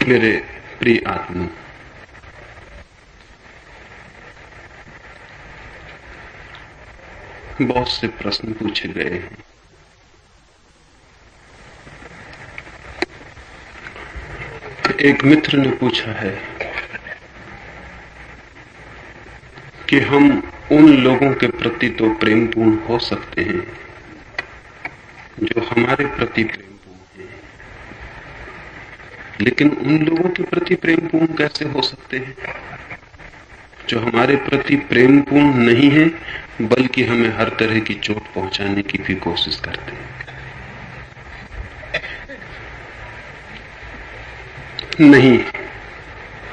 मेरे प्रिय आत्मा, बहुत से प्रश्न पूछे गए हैं। एक मित्र ने पूछा है कि हम उन लोगों के प्रति तो प्रेमपूर्ण हो सकते हैं जो हमारे प्रति प्रेमपूर्ण हैं, लेकिन उन लोगों के प्रति प्रेमपूर्ण कैसे हो सकते हैं जो हमारे प्रति प्रेमपूर्ण नहीं है, बल्कि हमें हर तरह की चोट पहुंचाने की भी कोशिश करते हैं। नहीं,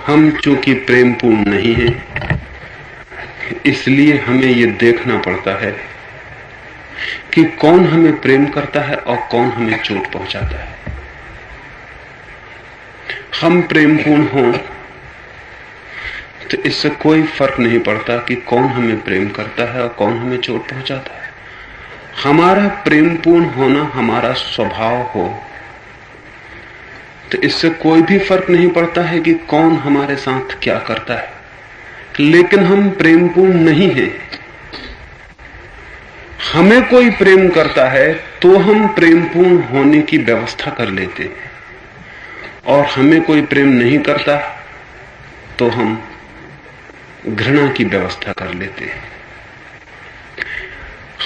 हम चूंकि प्रेमपूर्ण नहीं हैं, इसलिए हमें यह देखना पड़ता है कि कौन हमें प्रेम करता है और कौन हमें चोट पहुंचाता है। हम प्रेमपूर्ण हों तो इससे कोई फर्क नहीं पड़ता कि कौन हमें प्रेम करता है और कौन हमें चोट पहुंचाता है। हमारा प्रेमपूर्ण होना हमारा स्वभाव हो तो इससे कोई भी फर्क नहीं पड़ता है कि कौन हमारे साथ क्या करता है। लेकिन हम प्रेमपूर्ण नहीं हैं। हमें कोई प्रेम करता है तो हम प्रेमपूर्ण होने की व्यवस्था कर लेते हैं, और हमें कोई प्रेम नहीं करता तो हम घृणा की व्यवस्था कर लेते हैं।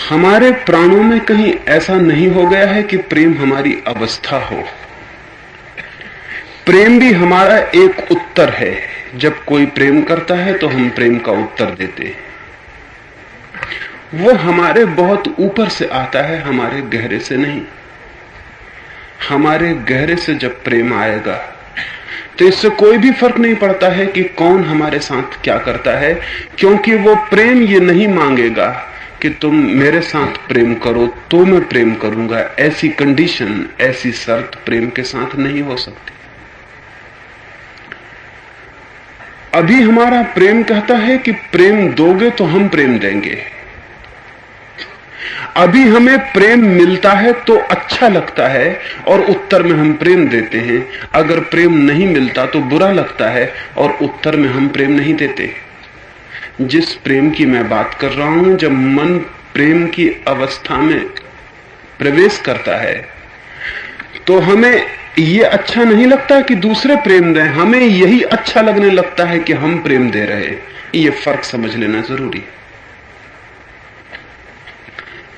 हमारे प्राणों में कहीं ऐसा नहीं हो गया है कि प्रेम हमारी अवस्था हो। प्रेम भी हमारा एक उत्तर है। जब कोई प्रेम करता है तो हम प्रेम का उत्तर देते हैं। वो हमारे बहुत ऊपर से आता है, हमारे गहरे से नहीं। हमारे गहरे से जब प्रेम आएगा तो इससे कोई भी फर्क नहीं पड़ता है कि कौन हमारे साथ क्या करता है, क्योंकि वो प्रेम ये नहीं मांगेगा कि तुम मेरे साथ प्रेम करो तो मैं प्रेम करूंगा। ऐसी कंडीशन, ऐसी शर्त प्रेम के साथ नहीं हो सकती। अभी हमारा प्रेम कहता है कि प्रेम दोगे तो हम प्रेम देंगे। अभी हमें प्रेम मिलता है तो अच्छा लगता है और उत्तर में हम प्रेम देते हैं। अगर प्रेम नहीं मिलता तो बुरा लगता है और उत्तर में हम प्रेम नहीं देते। जिस प्रेम की मैं बात कर रहा हूं, जब मन प्रेम की अवस्था में प्रवेश करता है तो हमें यह अच्छा नहीं लगता कि दूसरे प्रेम दें, हमें यही अच्छा लगने लगता है कि हम प्रेम दे रहे हैं। यह फर्क समझ लेना जरूरी है।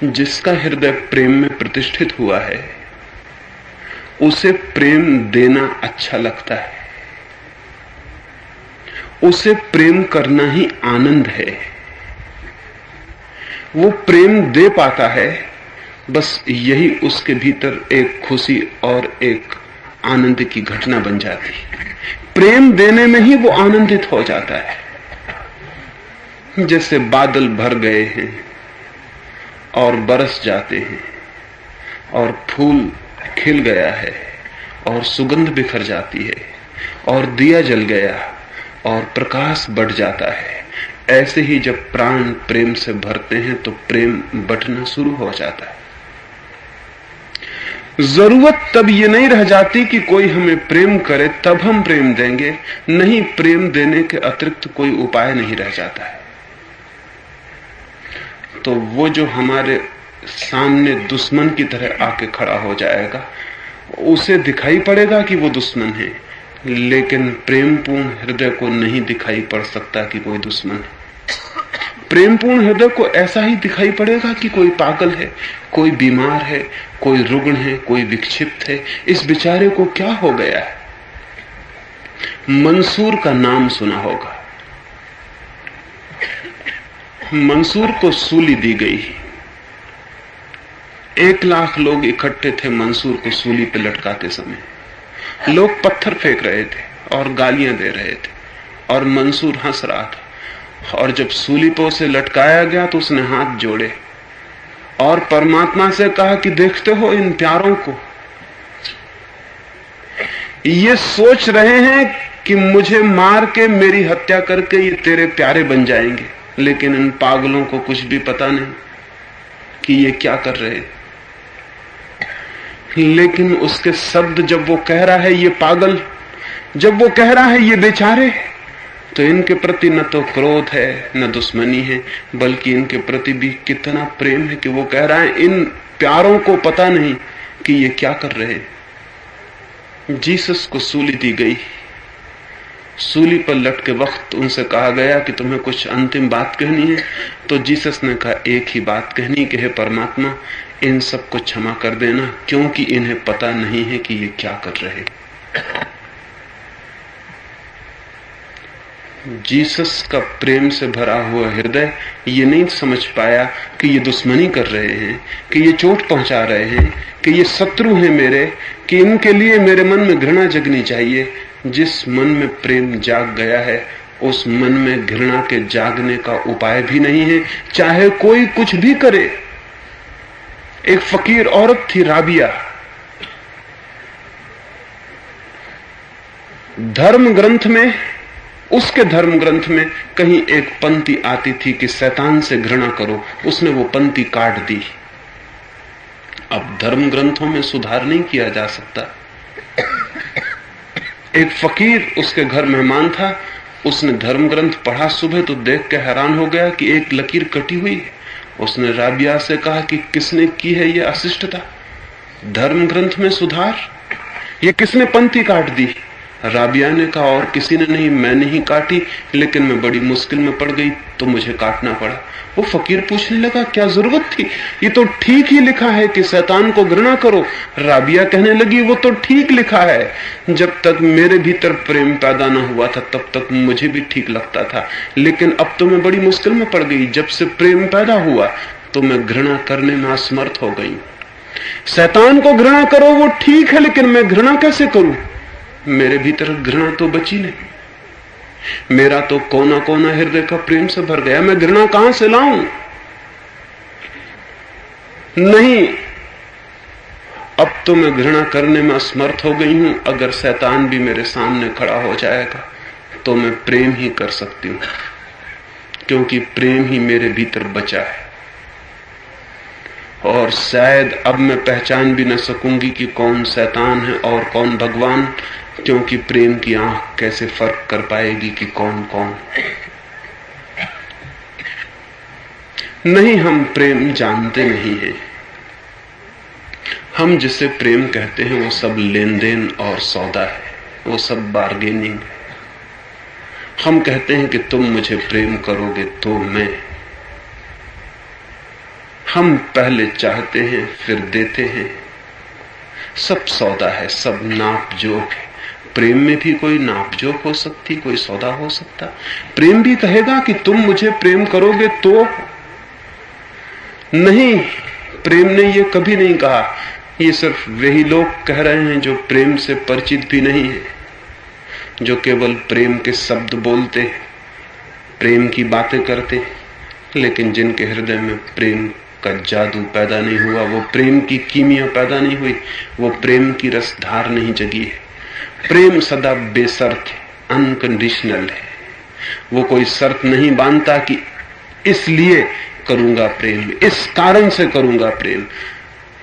जिसका हृदय प्रेम में प्रतिष्ठित हुआ है उसे प्रेम देना अच्छा लगता है, उसे प्रेम करना ही आनंद है। वो प्रेम दे पाता है, बस यही उसके भीतर एक खुशी और एक आनंद की घटना बन जाती है। प्रेम देने में ही वो आनंदित हो जाता है। जैसे बादल भर गए हैं और बरस जाते हैं और फूल खिल गया है और सुगंध बिखर जाती है और दिया जल गया और प्रकाश बढ़ जाता है, ऐसे ही जब प्राण प्रेम से भरते हैं तो प्रेम बढ़ना शुरू हो जाता है। जरूरत तब ये नहीं रह जाती कि कोई हमें प्रेम करे तब हम प्रेम देंगे। नहीं, प्रेम देने के अतिरिक्त कोई उपाय नहीं रह जाता है। तो वो जो हमारे सामने दुश्मन की तरह आके खड़ा हो जाएगा, उसे दिखाई पड़ेगा कि वो दुश्मन है, लेकिन प्रेमपूर्ण हृदय को नहीं दिखाई पड़ सकता कि कोई दुश्मन है। प्रेमपूर्ण हृदय को ऐसा ही दिखाई पड़ेगा कि कोई पागल है, कोई बीमार है, कोई रुग्ण है, कोई विक्षिप्त है। इस बेचारे को क्या हो गया है? मंसूर का नाम सुना होगा। मंसूर को सूली दी गई। 1,00,000 लोग इकट्ठे थे मंसूर को सूली पे लटकाते समय। लोग पत्थर फेंक रहे थे और गालियां दे रहे थे और मंसूर हंस रहा था। और जब सूली पे उसे लटकाया गया तो उसने हाथ जोड़े और परमात्मा से कहा कि देखते हो इन प्यारों को, ये सोच रहे हैं कि मुझे मार के मेरी हत्या करके ये तेरे प्यारे बन जाएंगे, लेकिन इन पागलों को कुछ भी पता नहीं कि ये क्या कर रहे हैं। लेकिन उसके शब्द जब वो कह रहा है ये पागल, जब वो कह रहा है ये बेचारे, तो इनके प्रति न तो क्रोध है न दुश्मनी है, बल्कि इनके प्रति भी कितना प्रेम है कि वो कह रहा है इन प्यारों को पता नहीं कि ये क्या कर रहे हैं। जीसस को सूली दी गई, सूली पर लटके वक्त उनसे कहा गया कि तुम्हें कुछ अंतिम बात कहनी है, तो जीसस ने कहा एक ही बात कहनी कि हे परमात्मा, इन सबको क्षमा कर देना, क्योंकि इन्हें पता नहीं है कि ये क्या कर रहे हैं। जीसस का प्रेम से भरा हुआ हृदय ये नहीं समझ पाया कि ये दुश्मनी कर रहे हैं, कि ये चोट पहुंचा रहे हैं, कि ये शत्रु हैं मेरे, कि इनके लिए मेरे मन में घृणा जगनी चाहिए। जिस मन में प्रेम जाग गया है, उस मन में घृणा के जागने का उपाय भी नहीं है, चाहे कोई कुछ भी करे। एक फकीर औरत थी राबिया, धर्म ग्रंथ में, उसके धर्म ग्रंथ में कहीं एक पंक्ति आती थी कि शैतान से घृणा करो, उसने वो पंक्ति काट दी। अब धर्म ग्रंथों में सुधार नहीं किया जा सकता। एक फकीर उसके घर मेहमान था, उसने धर्म ग्रंथ पढ़ा सुबह तो देख के हैरान हो गया कि एक लकीर कटी हुई है। उसने राबिया से कहा कि किसने की है ये अशिष्टता, धर्म ग्रंथ में सुधार, ये किसने पंक्ति काट दी? राबिया ने कहा और किसी ने नहीं, मैंने ही काटी, लेकिन मैं बड़ी मुश्किल में पड़ गई तो मुझे काटना पड़ा। वो फकीर पूछने लगा क्या जरूरत थी, ये तो ठीक ही लिखा है कि शैतान को घृणा करो। राबिया कहने लगी वो तो ठीक लिखा है, जब तक मेरे भीतर प्रेम पैदा न हुआ था तब तक मुझे भी ठीक लगता था, लेकिन अब तो मैं बड़ी मुश्किल में पड़ गई। जब से प्रेम पैदा हुआ तो मैं घृणा करने में असमर्थ हो गई। शैतान को घृणा करो वो ठीक है, लेकिन मैं घृणा कैसे करूं? मेरे भीतर घृणा तो बची नहीं। मेरा तो कोना कोना हृदय का प्रेम से भर गया, मैं घृणा कहां से लाऊं? नहीं, अब तो मैं घृणा करने में असमर्थ हो गई हूं। अगर शैतान भी मेरे सामने खड़ा हो जाएगा तो मैं प्रेम ही कर सकती हूं, क्योंकि प्रेम ही मेरे भीतर बचा है। और शायद अब मैं पहचान भी न सकूंगी कि कौन शैतान है और कौन भगवान, क्योंकि प्रेम की आंख कैसे फर्क कर पाएगी कि कौन कौन। नहीं, हम प्रेम जानते नहीं हैं। हम जिसे प्रेम कहते हैं वो सब लेन देन और सौदा है, वो सब बार्गेनिंग है। हम कहते हैं कि तुम मुझे प्रेम करोगे तो मैं। हम पहले चाहते हैं फिर देते हैं, सब सौदा है, सब नाप जोक है। प्रेम में भी कोई नाप जोक हो सकती, कोई सौदा हो सकता। प्रेम भी कहेगा कि तुम मुझे प्रेम करोगे तो नहीं, प्रेम ने ये कभी नहीं कहा। ये सिर्फ वही लोग कह रहे हैं जो प्रेम से परिचित भी नहीं है, जो केवल प्रेम के शब्द बोलते, प्रेम की बातें करते, लेकिन जिनके हृदय में प्रेम का जादू पैदा नहीं हुआ, वो प्रेम की कीमिया पैदा नहीं हुई, वो प्रेम की रसधार नहीं जगी है। प्रेम सदा बेशर्त है, अनकंडीशनल है। वो कोई शर्त नहीं बांधता कि इसलिए करूंगा प्रेम, इस कारण से करूंगा प्रेम।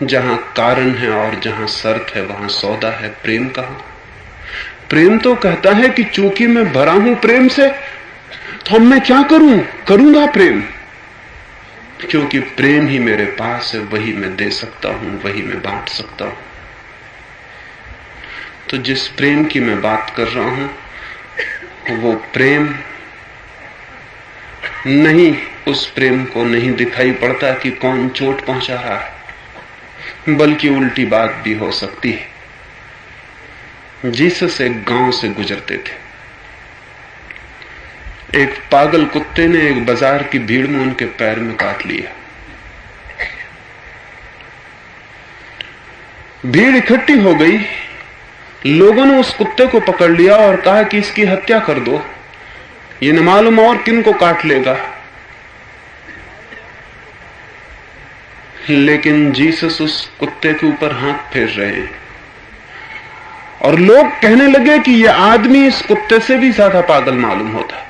जहां कारण है और जहां शर्त है वहां सौदा है, प्रेम कहां? प्रेम तो कहता है कि चूंकि मैं भरा हूं प्रेम से, तो मैं क्या करूं? करूंगा प्रेम, क्योंकि प्रेम ही मेरे पास है, वही मैं दे सकता हूं, वही मैं बांट सकता हूं। तो जिस प्रेम की मैं बात कर रहा हूं वो प्रेम नहीं, उस प्रेम को नहीं दिखाई पड़ता कि कौन चोट पहुंचा रहा है, बल्कि उल्टी बात भी हो सकती है। जीसस एक गांव से गुजरते थे। एक पागल कुत्ते ने एक बाजार की भीड़ में उनके पैर में काट लिया। भीड़ इकट्ठी हो गई, लोगों ने उस कुत्ते को पकड़ लिया और कहा कि इसकी हत्या कर दो, ये न मालूम और किन को काट लेगा। लेकिन जीसस उस कुत्ते के ऊपर हाथ फेर रहे हैं और लोग कहने लगे कि यह आदमी इस कुत्ते से भी ज्यादा पागल मालूम होता।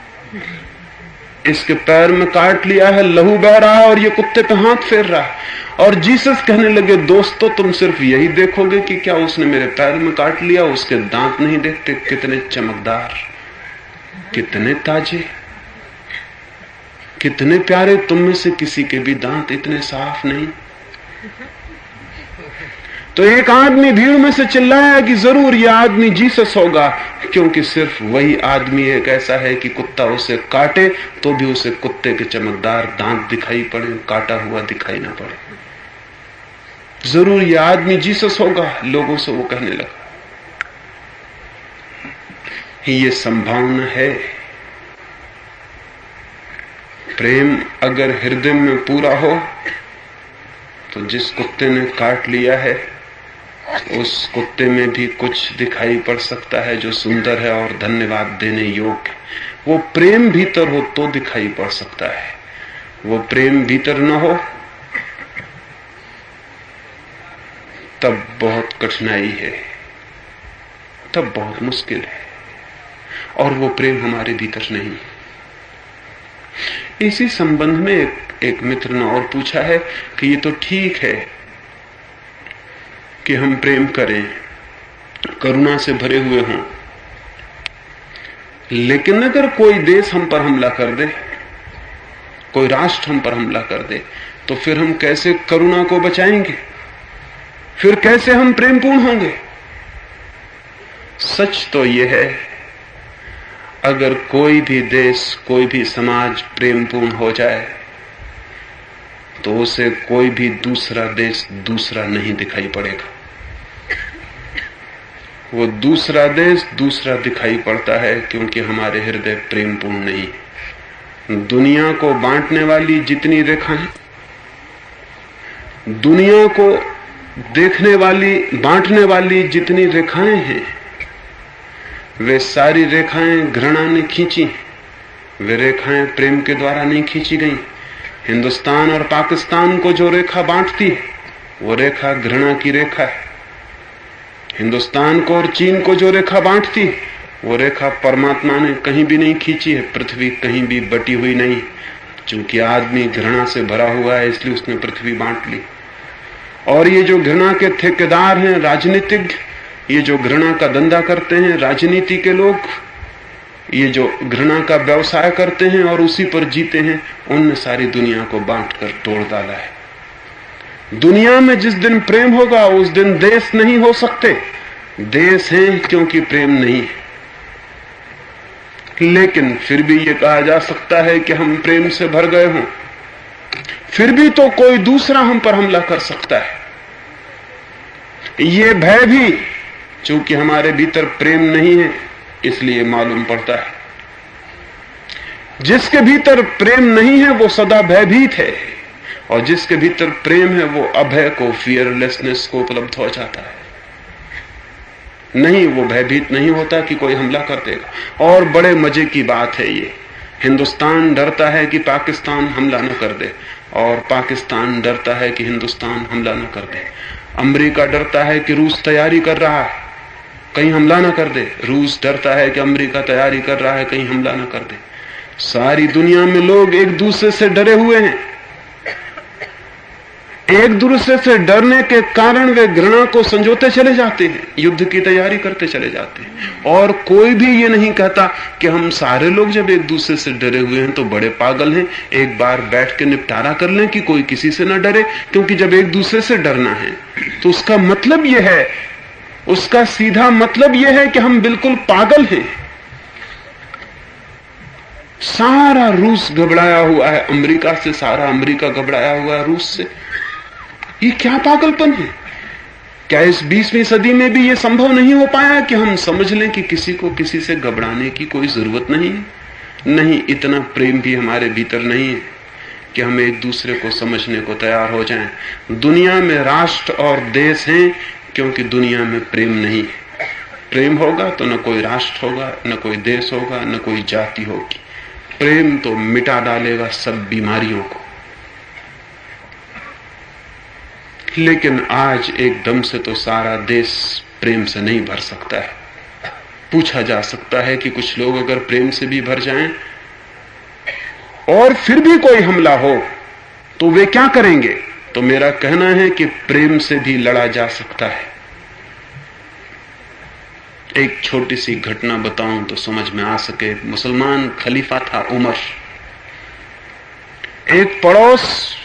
इसके पैर में काट लिया है, लहू बह रहा है और ये कुत्ते पे हाथ फेर रहा है। और जीसस कहने लगे, दोस्तों तुम सिर्फ यही देखोगे कि क्या उसने मेरे पैर में काट लिया, उसके दांत नहीं देखते कितने चमकदार, कितने ताजे, कितने प्यारे। तुम में से किसी के भी दांत इतने साफ नहीं। तो एक आदमी भीड़ में से चिल्लाया कि जरूर यह आदमी जीसस होगा, क्योंकि सिर्फ वही आदमी एक ऐसा है कि कुत्ता उसे काटे तो भी उसे कुत्ते के चमकदार दांत दिखाई पड़े, काटा हुआ दिखाई ना पड़े। जरूर यह आदमी जीसस होगा, लोगों से वो कहने लगा। ये संभावना है। प्रेम अगर हृदय में पूरा हो तो जिस कुत्ते ने काट लिया है उस कुत्ते में भी कुछ दिखाई पड़ सकता है जो सुंदर है और धन्यवाद देने योग्य। वो प्रेम भीतर हो तो दिखाई पड़ सकता है। वो प्रेम भीतर न हो तब बहुत कठिनाई है, तब बहुत मुश्किल है, और वो प्रेम हमारे भीतर नहीं। इसी संबंध में एक मित्र ने और पूछा है कि ये तो ठीक है कि हम प्रेम करें, करुणा से भरे हुए हों, लेकिन अगर कोई देश हम पर हमला कर दे, कोई राष्ट्र हम पर हमला कर दे, तो फिर हम कैसे करुणा को बचाएंगे? फिर कैसे हम प्रेमपूर्ण होंगे? सच तो यह है, अगर कोई भी देश, कोई भी समाज प्रेमपूर्ण हो जाए तो उसे कोई भी दूसरा देश दूसरा नहीं दिखाई पड़ेगा। वो दूसरा देश दूसरा दिखाई पड़ता है क्योंकि हमारे हृदय प्रेमपूर्ण नहीं। दुनिया को बांटने वाली जितनी रेखाएं, दुनिया को देखने वाली, बांटने वाली जितनी रेखाएं हैं, वे सारी रेखाएं घृणा ने खींची। वे रेखाएं प्रेम के द्वारा नहीं खींची गई। हिंदुस्तान और पाकिस्तान को जो रेखा बांटती है वो रेखा घृणा की रेखा है। हिंदुस्तान को और चीन को जो रेखा बांटती है वो रेखा परमात्मा ने कहीं भी नहीं खींची है। पृथ्वी कहीं भी बटी हुई नहीं, चूंकि आदमी घृणा से भरा हुआ है इसलिए उसने पृथ्वी बांट ली। और ये जो घृणा के ठेकेदार हैं, राजनीतिज्ञ, ये जो घृणा का धंधा करते हैं, राजनीति के लोग, ये जो घृणा का व्यवसाय करते हैं और उसी पर जीते हैं, उनने सारी दुनिया को बांटकर तोड़ डाला है। दुनिया में जिस दिन प्रेम होगा उस दिन देश नहीं हो सकते। देश हैं क्योंकि प्रेम नहीं है। लेकिन फिर भी ये कहा जा सकता है कि हम प्रेम से भर गए हों, फिर भी तो कोई दूसरा हम पर हमला कर सकता है। ये भय भी चूंकि हमारे भीतर प्रेम नहीं है इसलिए मालूम पड़ता है। जिसके भीतर प्रेम नहीं है वो सदा भयभीत है, और जिसके भीतर प्रेम है वो अभय को, फियरलेसनेस को उपलब्ध हो जाता है। नहीं, वो भयभीत नहीं होता कि कोई हमला कर देगा। और बड़े मजे की बात है ये, हिंदुस्तान डरता है कि पाकिस्तान हमला न कर दे, और पाकिस्तान डरता है कि हिंदुस्तान हमला न कर दे। अमेरिका डरता है कि रूस तैयारी कर रहा है कहीं हमला न कर दे, रूस डरता है कि अमेरिका तैयारी कर रहा है कहीं हमला न कर दे। सारी दुनिया में लोग एक दूसरे से डरे हुए हैं। एक दूसरे से डरने के कारण वे घृणा को संजोते चले जाते हैं, युद्ध की तैयारी करते चले जाते हैं। और कोई भी ये नहीं कहता कि हम सारे लोग जब एक दूसरे से डरे हुए हैं तो बड़े पागल हैं, एक बार बैठ के निपटारा कर लें कि कोई किसी से ना डरे। क्योंकि जब एक दूसरे से डरना है तो उसका मतलब यह है, उसका सीधा मतलब यह है कि हम बिल्कुल पागल हैं। सारा रूस घबराया हुआ है अमेरिका से, सारा अमेरिका घबराया हुआ है रूस से। ये क्या पागलपन है? क्या इस 20वीं सदी में भी ये संभव नहीं हो पाया कि हम समझ लें कि किसी को किसी से घबराने की कोई जरूरत नहीं है? नहीं, इतना प्रेम भी हमारे भीतर नहीं है कि हम एक दूसरे को समझने को तैयार हो जाएं। दुनिया में राष्ट्र और देश हैं क्योंकि दुनिया में प्रेम नहीं है। प्रेम होगा तो न कोई राष्ट्र होगा, न कोई देश होगा, न कोई जाति होगी। प्रेम तो मिटा डालेगा सब बीमारियों को। लेकिन आज एकदम से तो सारा देश प्रेम से नहीं भर सकता है। पूछा जा सकता है कि कुछ लोग अगर प्रेम से भी भर जाएं और फिर भी कोई हमला हो तो वे क्या करेंगे? तो मेरा कहना है कि प्रेम से भी लड़ा जा सकता है। एक छोटी सी घटना बताऊं तो समझ में आ सके। मुसलमान खलीफा था उमर। एक पड़ोस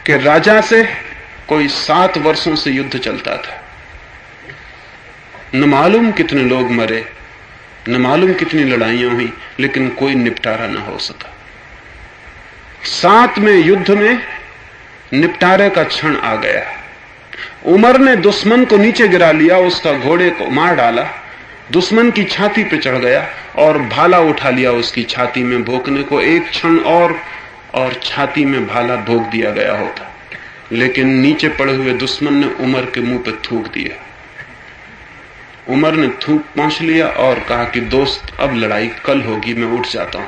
के राजा से कोई 7 वर्षों से युद्ध चलता था। न मालूम कितने लोग मरे, न मालूम कितनी लड़ाइयां हुई, लेकिन कोई निपटारा न हो सका। 7वें युद्ध में निपटारे का क्षण आ गया। उमर ने दुश्मन को नीचे गिरा लिया, उसका घोड़े को मार डाला, दुश्मन की छाती पे चढ़ गया और भाला उठा लिया उसकी छाती में भोंकने को। एक क्षण और छाती में भाला भोंक दिया गया होता, लेकिन नीचे पड़े हुए दुश्मन ने उमर के मुंह पे थूक दिया। उमर ने थूक पहुंच लिया और कहा कि दोस्त, अब लड़ाई कल होगी, मैं उठ जाता हूं।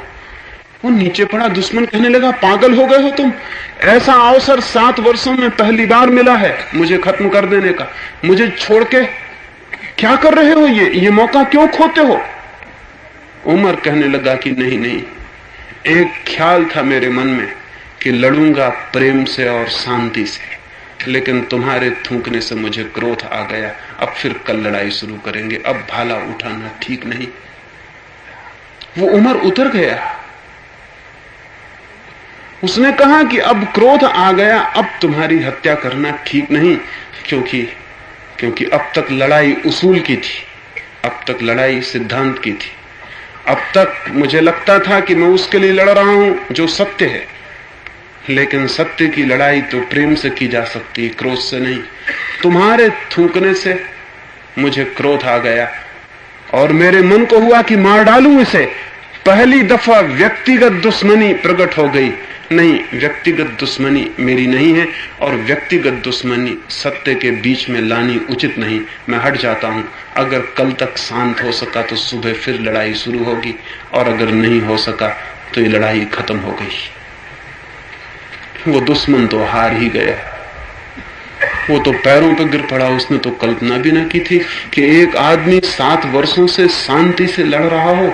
वो नीचे पड़ा दुश्मन कहने लगा, पागल हो गए हो तुम? ऐसा अवसर 7 वर्षों में पहली बार मिला है मुझे खत्म कर देने का। मुझे छोड़ के क्या कर रहे हो? ये मौका क्यों खोते हो? उमर कहने लगा कि नहीं नहीं, एक ख्याल था मेरे मन में कि लड़ूंगा प्रेम से और शांति से, लेकिन तुम्हारे थूकने से मुझे क्रोध आ गया। अब फिर कल लड़ाई शुरू करेंगे, अब भाला उठाना ठीक नहीं। वो उमर उतर गया। उसने कहा कि अब क्रोध आ गया, अब तुम्हारी हत्या करना ठीक नहीं, क्योंकि अब तक लड़ाई उसूल की थी, अब तक लड़ाई सिद्धांत की थी। अब तक मुझे लगता था कि मैं उसके लिए लड़ रहा हूं जो सत्य है, लेकिन सत्य की लड़ाई तो प्रेम से की जा सकती है, क्रोध से नहीं। तुम्हारे थूकने से मुझे क्रोध आ गया और मेरे मन को हुआ कि मार डालूं इसे। पहली दफा व्यक्तिगत दुश्मनी प्रकट हो गई। नहीं, व्यक्तिगत दुश्मनी मेरी नहीं है और व्यक्तिगत दुश्मनी सत्य के बीच में लानी उचित नहीं। मैं हट जाता हूं। अगर कल तक शांत हो सका तो सुबह फिर लड़ाई शुरू होगी, और अगर नहीं हो सका तो ये लड़ाई खत्म हो गई। वो दुश्मन तो हार ही गया। वो तो पैरों पर गिर पड़ा। उसने तो कल्पना भी न की थी कि एक आदमी 7 वर्षों से शांति से लड़ रहा हो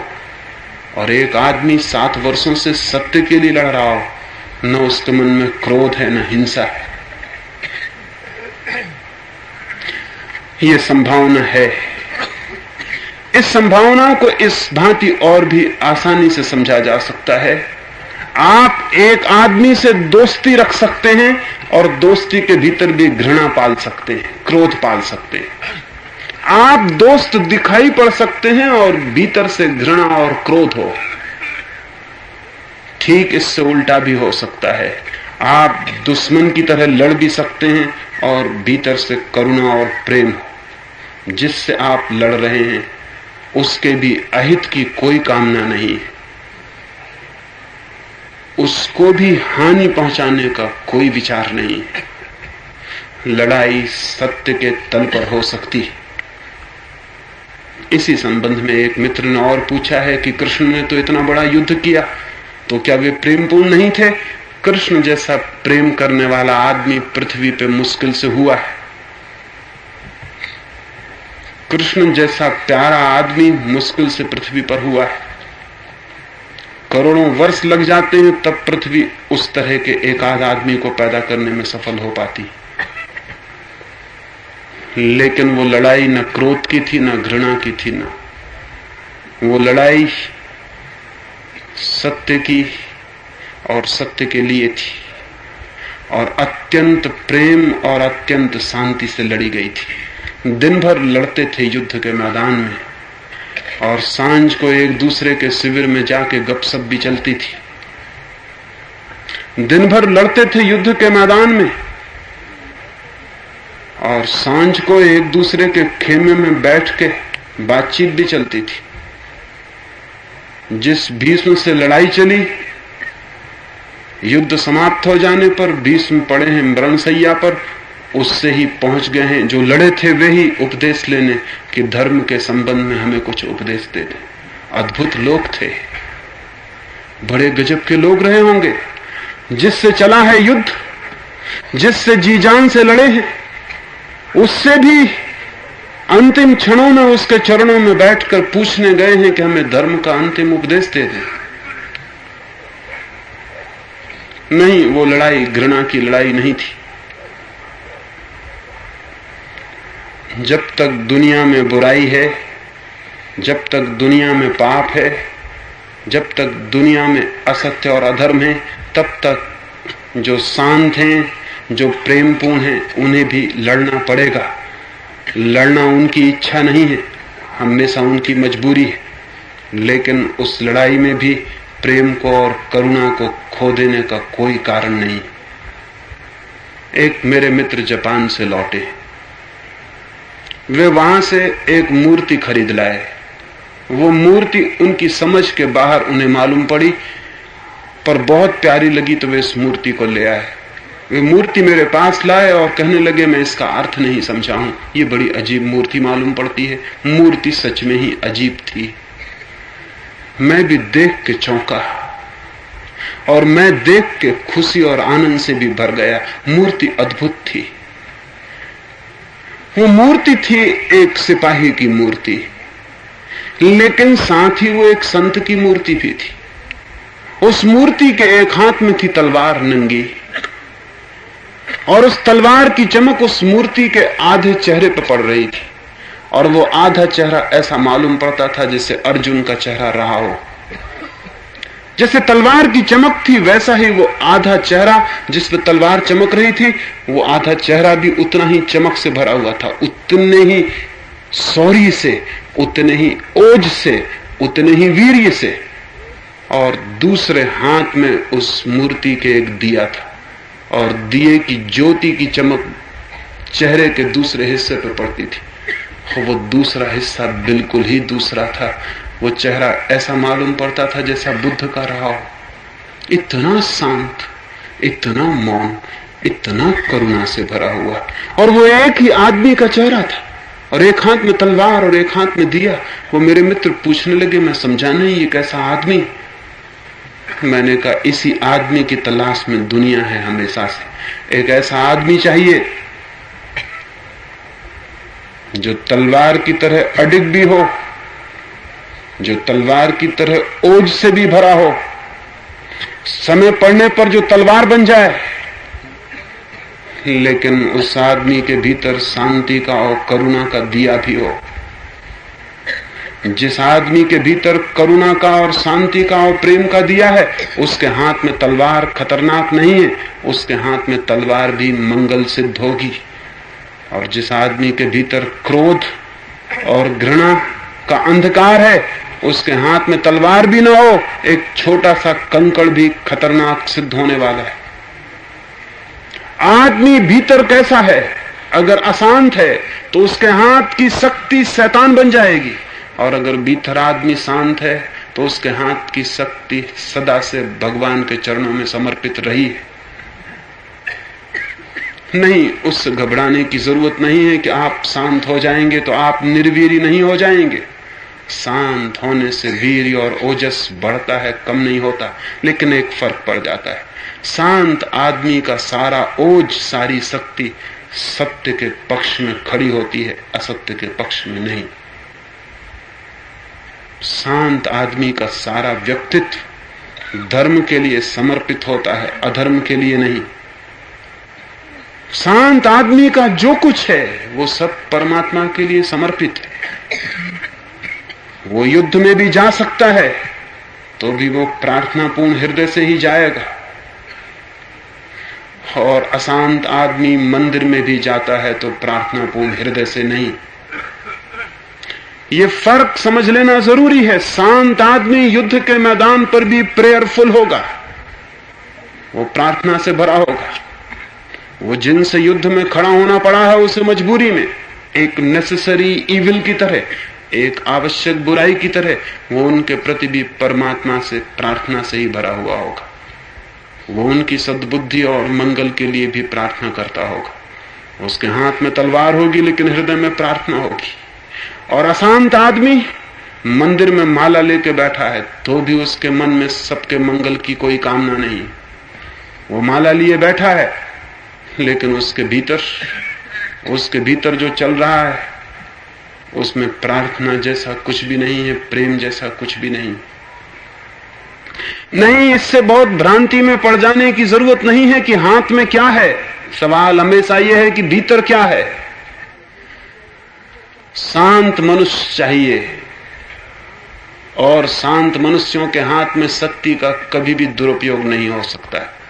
और एक आदमी 7 वर्षों से सत्य के लिए लड़ रहा हो। न उसके मन में क्रोध है, न हिंसा है। ये संभावना है। इस संभावना को इस भांति और भी आसानी से समझा जा सकता है। आप एक आदमी से दोस्ती रख सकते हैं और दोस्ती के भीतर भी घृणा पाल सकते हैं, क्रोध पाल सकते हैं। आप दोस्त दिखाई पड़ सकते हैं और भीतर से घृणा और क्रोध हो। ठीक इससे उल्टा भी हो सकता है। आप दुश्मन की तरह लड़ भी सकते हैं और भीतर से करुणा और प्रेम हो। जिससे आप लड़ रहे हैं उसके भी अहित की कोई कामना नहीं है, उसको भी हानि पहुंचाने का कोई विचार नहीं है। लड़ाई सत्य के तल पर हो सकती है। इसी संबंध में एक मित्र ने और पूछा है कि कृष्ण ने तो इतना बड़ा युद्ध किया, तो क्या वे प्रेमपूर्ण नहीं थे? कृष्ण जैसा प्रेम करने वाला आदमी पृथ्वी पे मुश्किल से हुआ है। कृष्ण जैसा प्यारा आदमी मुश्किल से पृथ्वी पर हुआ है। करोड़ों वर्ष लग जाते हैं तब पृथ्वी उस तरह के एक आध आदमी को पैदा करने में सफल हो पाती। लेकिन वो लड़ाई न क्रोध की थी, न घृणा की थी, न वो लड़ाई सत्य की और सत्य के लिए थी, और अत्यंत प्रेम और अत्यंत शांति से लड़ी गई थी। दिन भर लड़ते थे युद्ध के मैदान में, और सांझ को एक दूसरे के शिविर में जाके गपशप भी चलती थी। दिन भर लड़ते थे युद्ध के मैदान में, और सांझ को एक दूसरे के खेमे में बैठ के बातचीत भी चलती थी। जिस भीष्म से लड़ाई चली, युद्ध समाप्त हो जाने पर भीष्म पड़े हैं मरणशैया पर, उससे ही पहुंच गए हैं। जो लड़े थे वे ही उपदेश लेने कि धर्म के संबंध में हमें कुछ उपदेश दे दे। अद्भुत लोग थे, बड़े गजब के लोग रहे होंगे। जिससे चला है युद्ध, जिससे जी जान से लड़े हैं, उससे भी अंतिम क्षणों में उसके चरणों में बैठकर पूछने गए हैं कि हमें धर्म का अंतिम उपदेश दे दें। नहीं, वो लड़ाई घृणा की लड़ाई नहीं थी। जब तक दुनिया में बुराई है, जब तक दुनिया में पाप है, जब तक दुनिया में असत्य और अधर्म है, तब तक जो शांत हैं, जो प्रेमपूर्ण हैं, उन्हें भी लड़ना पड़ेगा। लड़ना उनकी इच्छा नहीं है, हमेशा उनकी मजबूरी है, लेकिन उस लड़ाई में भी प्रेम को और करुणा को खो देने का कोई कारण नहीं। एक मेरे मित्र जापान से लौटे, वे वहां से एक मूर्ति खरीद लाए। वो मूर्ति उनकी समझ के बाहर उन्हें मालूम पड़ी, पर बहुत प्यारी लगी तो वे इस मूर्ति को ले आए। वे मूर्ति मेरे पास लाए और कहने लगे मैं इसका अर्थ नहीं समझा हूं, ये बड़ी अजीब मूर्ति मालूम पड़ती है। मूर्ति सच में ही अजीब थी। मैं भी देख के चौंका और मैं देख के खुशी और आनंद से भी भर गया। मूर्ति अद्भुत थी। वो मूर्ति थी एक सिपाही की मूर्ति, लेकिन साथ ही वो एक संत की मूर्ति भी थी। उस मूर्ति के एक हाथ में थी तलवार नंगी, और उस तलवार की चमक उस मूर्ति के आधे चेहरे पर पड़ रही थी, और वो आधा चेहरा ऐसा मालूम पड़ता था जैसे अर्जुन का चेहरा रहा हो। जैसे तलवार की चमक थी, वैसा ही वो आधा चेहरा जिस पर तलवार चमक रही थी, वो आधा चेहरा भी उतना ही चमक से भरा हुआ था, उतने ही शौर्य से, उतने ही ओज से, उतने ही वीर्य से। और दूसरे हाथ में उस मूर्ति के एक दिया था, और दिए की ज्योति की चमक चेहरे के दूसरे हिस्से पर पड़ती थी। वो दूसरा हिस्सा बिल्कुल ही दूसरा था। वो चेहरा ऐसा मालूम पड़ता था जैसा बुद्ध का रहा हो, इतना शांत, इतना मौन, इतना करुणा से भरा हुआ। और वो एक ही आदमी का चेहरा था, और एक हाथ में तलवार और एक हाथ में दिया। वो मेरे मित्र पूछने लगे, मैं समझा नहीं ये कैसा आदमी। मैंने कहा इसी आदमी की तलाश में दुनिया है हमेशा से। एक ऐसा आदमी चाहिए जो तलवार की तरह अडिग भी हो, जो तलवार की तरह ओज से भी भरा हो, समय पड़ने पर जो तलवार बन जाए, लेकिन उस आदमी के भीतर शांति का और करुणा का दिया भी हो। जिस आदमी के भीतर करुणा का और शांति का और प्रेम का दिया है, उसके हाथ में तलवार खतरनाक नहीं है, उसके हाथ में तलवार भी मंगल सिद्ध होगी। और जिस आदमी के भीतर क्रोध और घृणा का अंधकार है, उसके हाथ में तलवार भी ना हो, एक छोटा सा कंकड़ भी खतरनाक सिद्ध होने वाला है। आदमी भीतर कैसा है? अगर अशांत है तो उसके हाथ की शक्ति शैतान बन जाएगी, और अगर भीतर आदमी शांत है तो उसके हाथ की शक्ति सदा से भगवान के चरणों में समर्पित रही है। नहीं, उससे घबराने की जरूरत नहीं है कि आप शांत हो जाएंगे तो आप निर्वीर्य नहीं हो जाएंगे। शांत होने से वीर्य और ओजस बढ़ता है, कम नहीं होता, लेकिन एक फर्क पड़ जाता है। शांत आदमी का सारा ओज, सारी शक्ति सत्य के पक्ष में खड़ी होती है, असत्य के पक्ष में नहीं। शांत आदमी का सारा व्यक्तित्व धर्म के लिए समर्पित होता है, अधर्म के लिए नहीं। शांत आदमी का जो कुछ है वो सब परमात्मा के लिए समर्पित है। वो युद्ध में भी जा सकता है तो भी वो प्रार्थनापूर्ण हृदय से ही जाएगा, और अशांत आदमी मंदिर में भी जाता है तो प्रार्थनापूर्ण हृदय से नहीं। ये फर्क समझ लेना जरूरी है। शांत आदमी युद्ध के मैदान पर भी प्रेयरफुल होगा, वो प्रार्थना से भरा होगा। वो जिनसे युद्ध में खड़ा होना पड़ा है उसे मजबूरी में, एक नेसेसरी इविल की तरह, एक आवश्यक बुराई की तरह, वो उनके प्रति भी परमात्मा से, प्रार्थना से ही भरा हुआ होगा। वो उनकी सद्बुद्धि और मंगल के लिए भी प्रार्थना करता होगा। उसके हाथ में तलवार होगी लेकिन हृदय में प्रार्थना होगी। और अशांत आदमी मंदिर में माला लेके बैठा है तो भी उसके मन में सबके मंगल की कोई कामना नहीं। वो माला लिए बैठा है लेकिन उसके भीतर जो चल रहा है उसमें प्रार्थना जैसा कुछ भी नहीं है, प्रेम जैसा कुछ भी नहीं। नहीं, इससे बहुत भ्रांति में पड़ जाने की जरूरत नहीं है कि हाथ में क्या है। सवाल हमेशा यह है कि भीतर क्या है। शांत मनुष्य चाहिए, और शांत मनुष्यों के हाथ में शक्ति का कभी भी दुरुपयोग नहीं हो सकता है।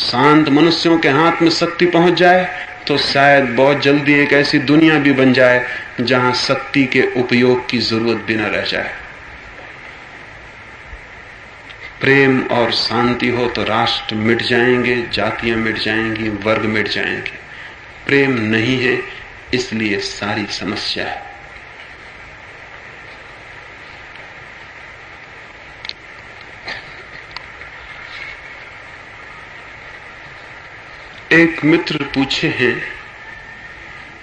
शांत मनुष्यों के हाथ में शक्ति पहुंच जाए तो शायद बहुत जल्दी एक ऐसी दुनिया भी बन जाए जहां शक्ति के उपयोग की जरूरत भी न रह जाए। प्रेम और शांति हो तो राष्ट्र मिट जाएंगे, जातियां मिट जाएंगी, वर्ग मिट जाएंगे। प्रेम नहीं है, इसलिए सारी समस्या है। एक मित्र पूछे हैं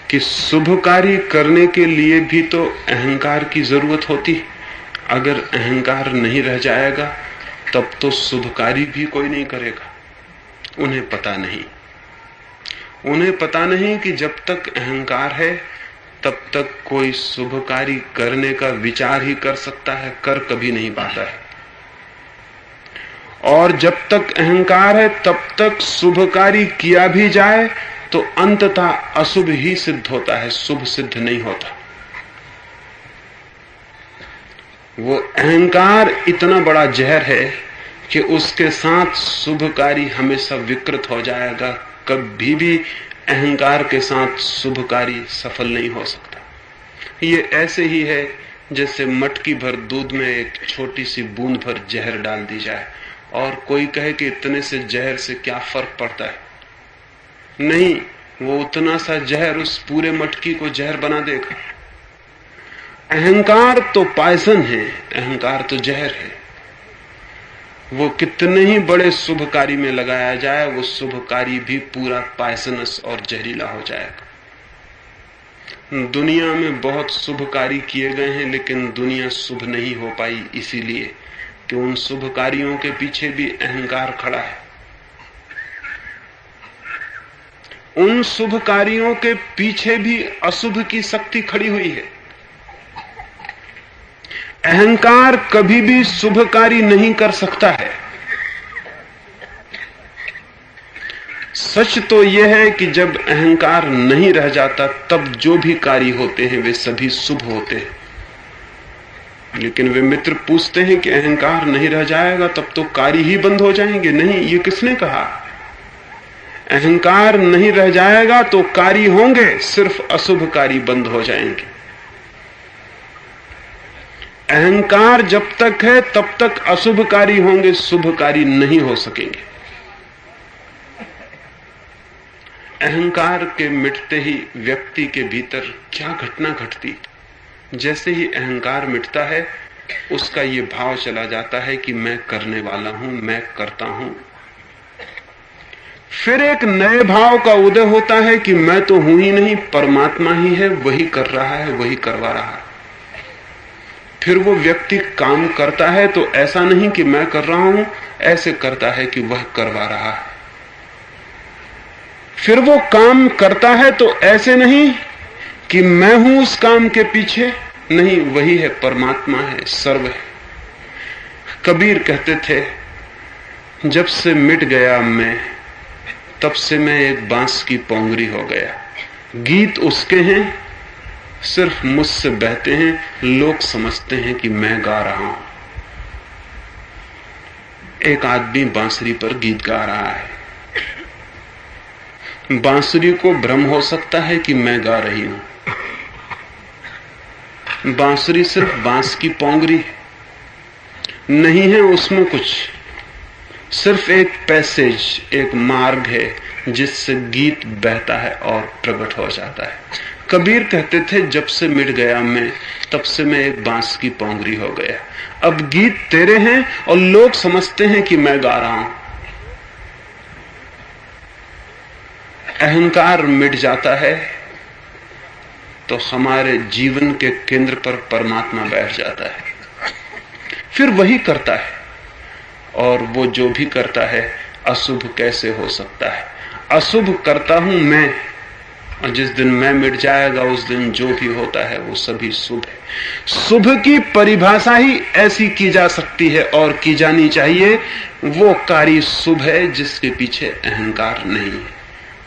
कि शुभ कार्य करने के लिए भी तो अहंकार की जरूरत होती। अगर अहंकार नहीं रह जाएगा तब तो शुभ कार्य भी कोई नहीं करेगा। उन्हें पता नहीं कि जब तक अहंकार है तब तक कोई शुभ कार्य करने का विचार ही कर सकता है, कर कभी नहीं पाता है। और जब तक अहंकार है तब तक शुभ कार्य किया भी जाए तो अंततः अशुभ ही सिद्ध होता है, शुभ सिद्ध नहीं होता। वो अहंकार इतना बड़ा जहर है कि उसके साथ शुभ कार्य हमेशा विकृत हो जाएगा। कभी भी अहंकार के साथ शुभ कार्य सफल नहीं हो सकता। ये ऐसे ही है जैसे मटकी भर दूध में एक छोटी सी बूंद भर जहर डाल दी जाए और कोई कहे कि इतने से जहर से क्या फर्क पड़ता है। नहीं, वो उतना सा जहर उस पूरे मटकी को जहर बना देगा। अहंकार तो पॉइजन है, अहंकार तो जहर है। वो कितने ही बड़े शुभ कार्य में लगाया जाए, वो शुभ कार्य भी पूरा पॉइजनस और जहरीला हो जाएगा। दुनिया में बहुत शुभ कार्य किए गए हैं, लेकिन दुनिया शुभ नहीं हो पाई इसीलिए कि उन शुभ कार्यों के पीछे भी अहंकार खड़ा है। उन शुभ कार्यों के पीछे भी अशुभ की शक्ति खड़ी हुई है। अहंकार कभी भी शुभ कार्य नहीं कर सकता है। सच तो यह है कि जब अहंकार नहीं रह जाता तब जो भी कार्य होते हैं वे सभी शुभ होते हैं। लेकिन वे मित्र पूछते हैं कि अहंकार नहीं रह जाएगा तब तो कार्य ही बंद हो जाएंगे। नहीं, ये किसने कहा? अहंकार नहीं रह जाएगा तो कार्य होंगे, सिर्फ अशुभ कार्य बंद हो जाएंगे। अहंकार जब तक है तब तक अशुभ कार्य होंगे, शुभ कार्य नहीं हो सकेंगे। अहंकार के मिटते ही व्यक्ति के भीतर क्या घटना घटती। जैसे ही अहंकार मिटता है उसका ये भाव चला जाता है कि मैं करने वाला हूं, मैं करता हूं। फिर एक नए भाव का उदय होता है कि मैं तो हूं ही नहीं, परमात्मा ही है, वही कर रहा है, वही करवा रहा है। फिर वो व्यक्ति काम करता है तो ऐसा नहीं कि मैं कर रहा हूं, ऐसे करता है कि वह करवा रहा है। फिर वो काम करता है तो ऐसे नहीं कि मैं हूं उस काम के पीछे, नहीं, वही है, परमात्मा है, सर्व है। कबीर कहते थे, जब से मिट गया मैं तब से मैं एक बांस की पोंगरी हो गया। गीत उसके हैं, सिर्फ मुझसे बहते हैं, लोग समझते हैं कि मैं गा रहा हूं। एक आदमी बांसुरी पर गीत गा रहा है। बांसुरी को भ्रम हो सकता है कि मैं गा रही हूं। बांसुरी सिर्फ बांस की पोंगरी नहीं है, उसमें कुछ सिर्फ एक पैसेज, एक मार्ग है जिससे गीत बहता है और प्रकट हो जाता है। कबीर कहते थे, जब से मिट गया मैं तब से मैं एक बांस की पोंगरी हो गया। अब गीत तेरे हैं और लोग समझते हैं कि मैं गा रहा हूं। अहंकार मिट जाता है तो हमारे जीवन के केंद्र पर परमात्मा बैठ जाता है। फिर वही करता है, और वो जो भी करता है अशुभ कैसे हो सकता है? अशुभ करता हूं मैं, और जिस दिन मैं मिट जाएगा उस दिन जो भी होता है वो सभी शुभ है। शुभ की परिभाषा ही ऐसी की जा सकती है और की जानी चाहिए। वो कार्य शुभ है जिसके पीछे अहंकार नहीं है,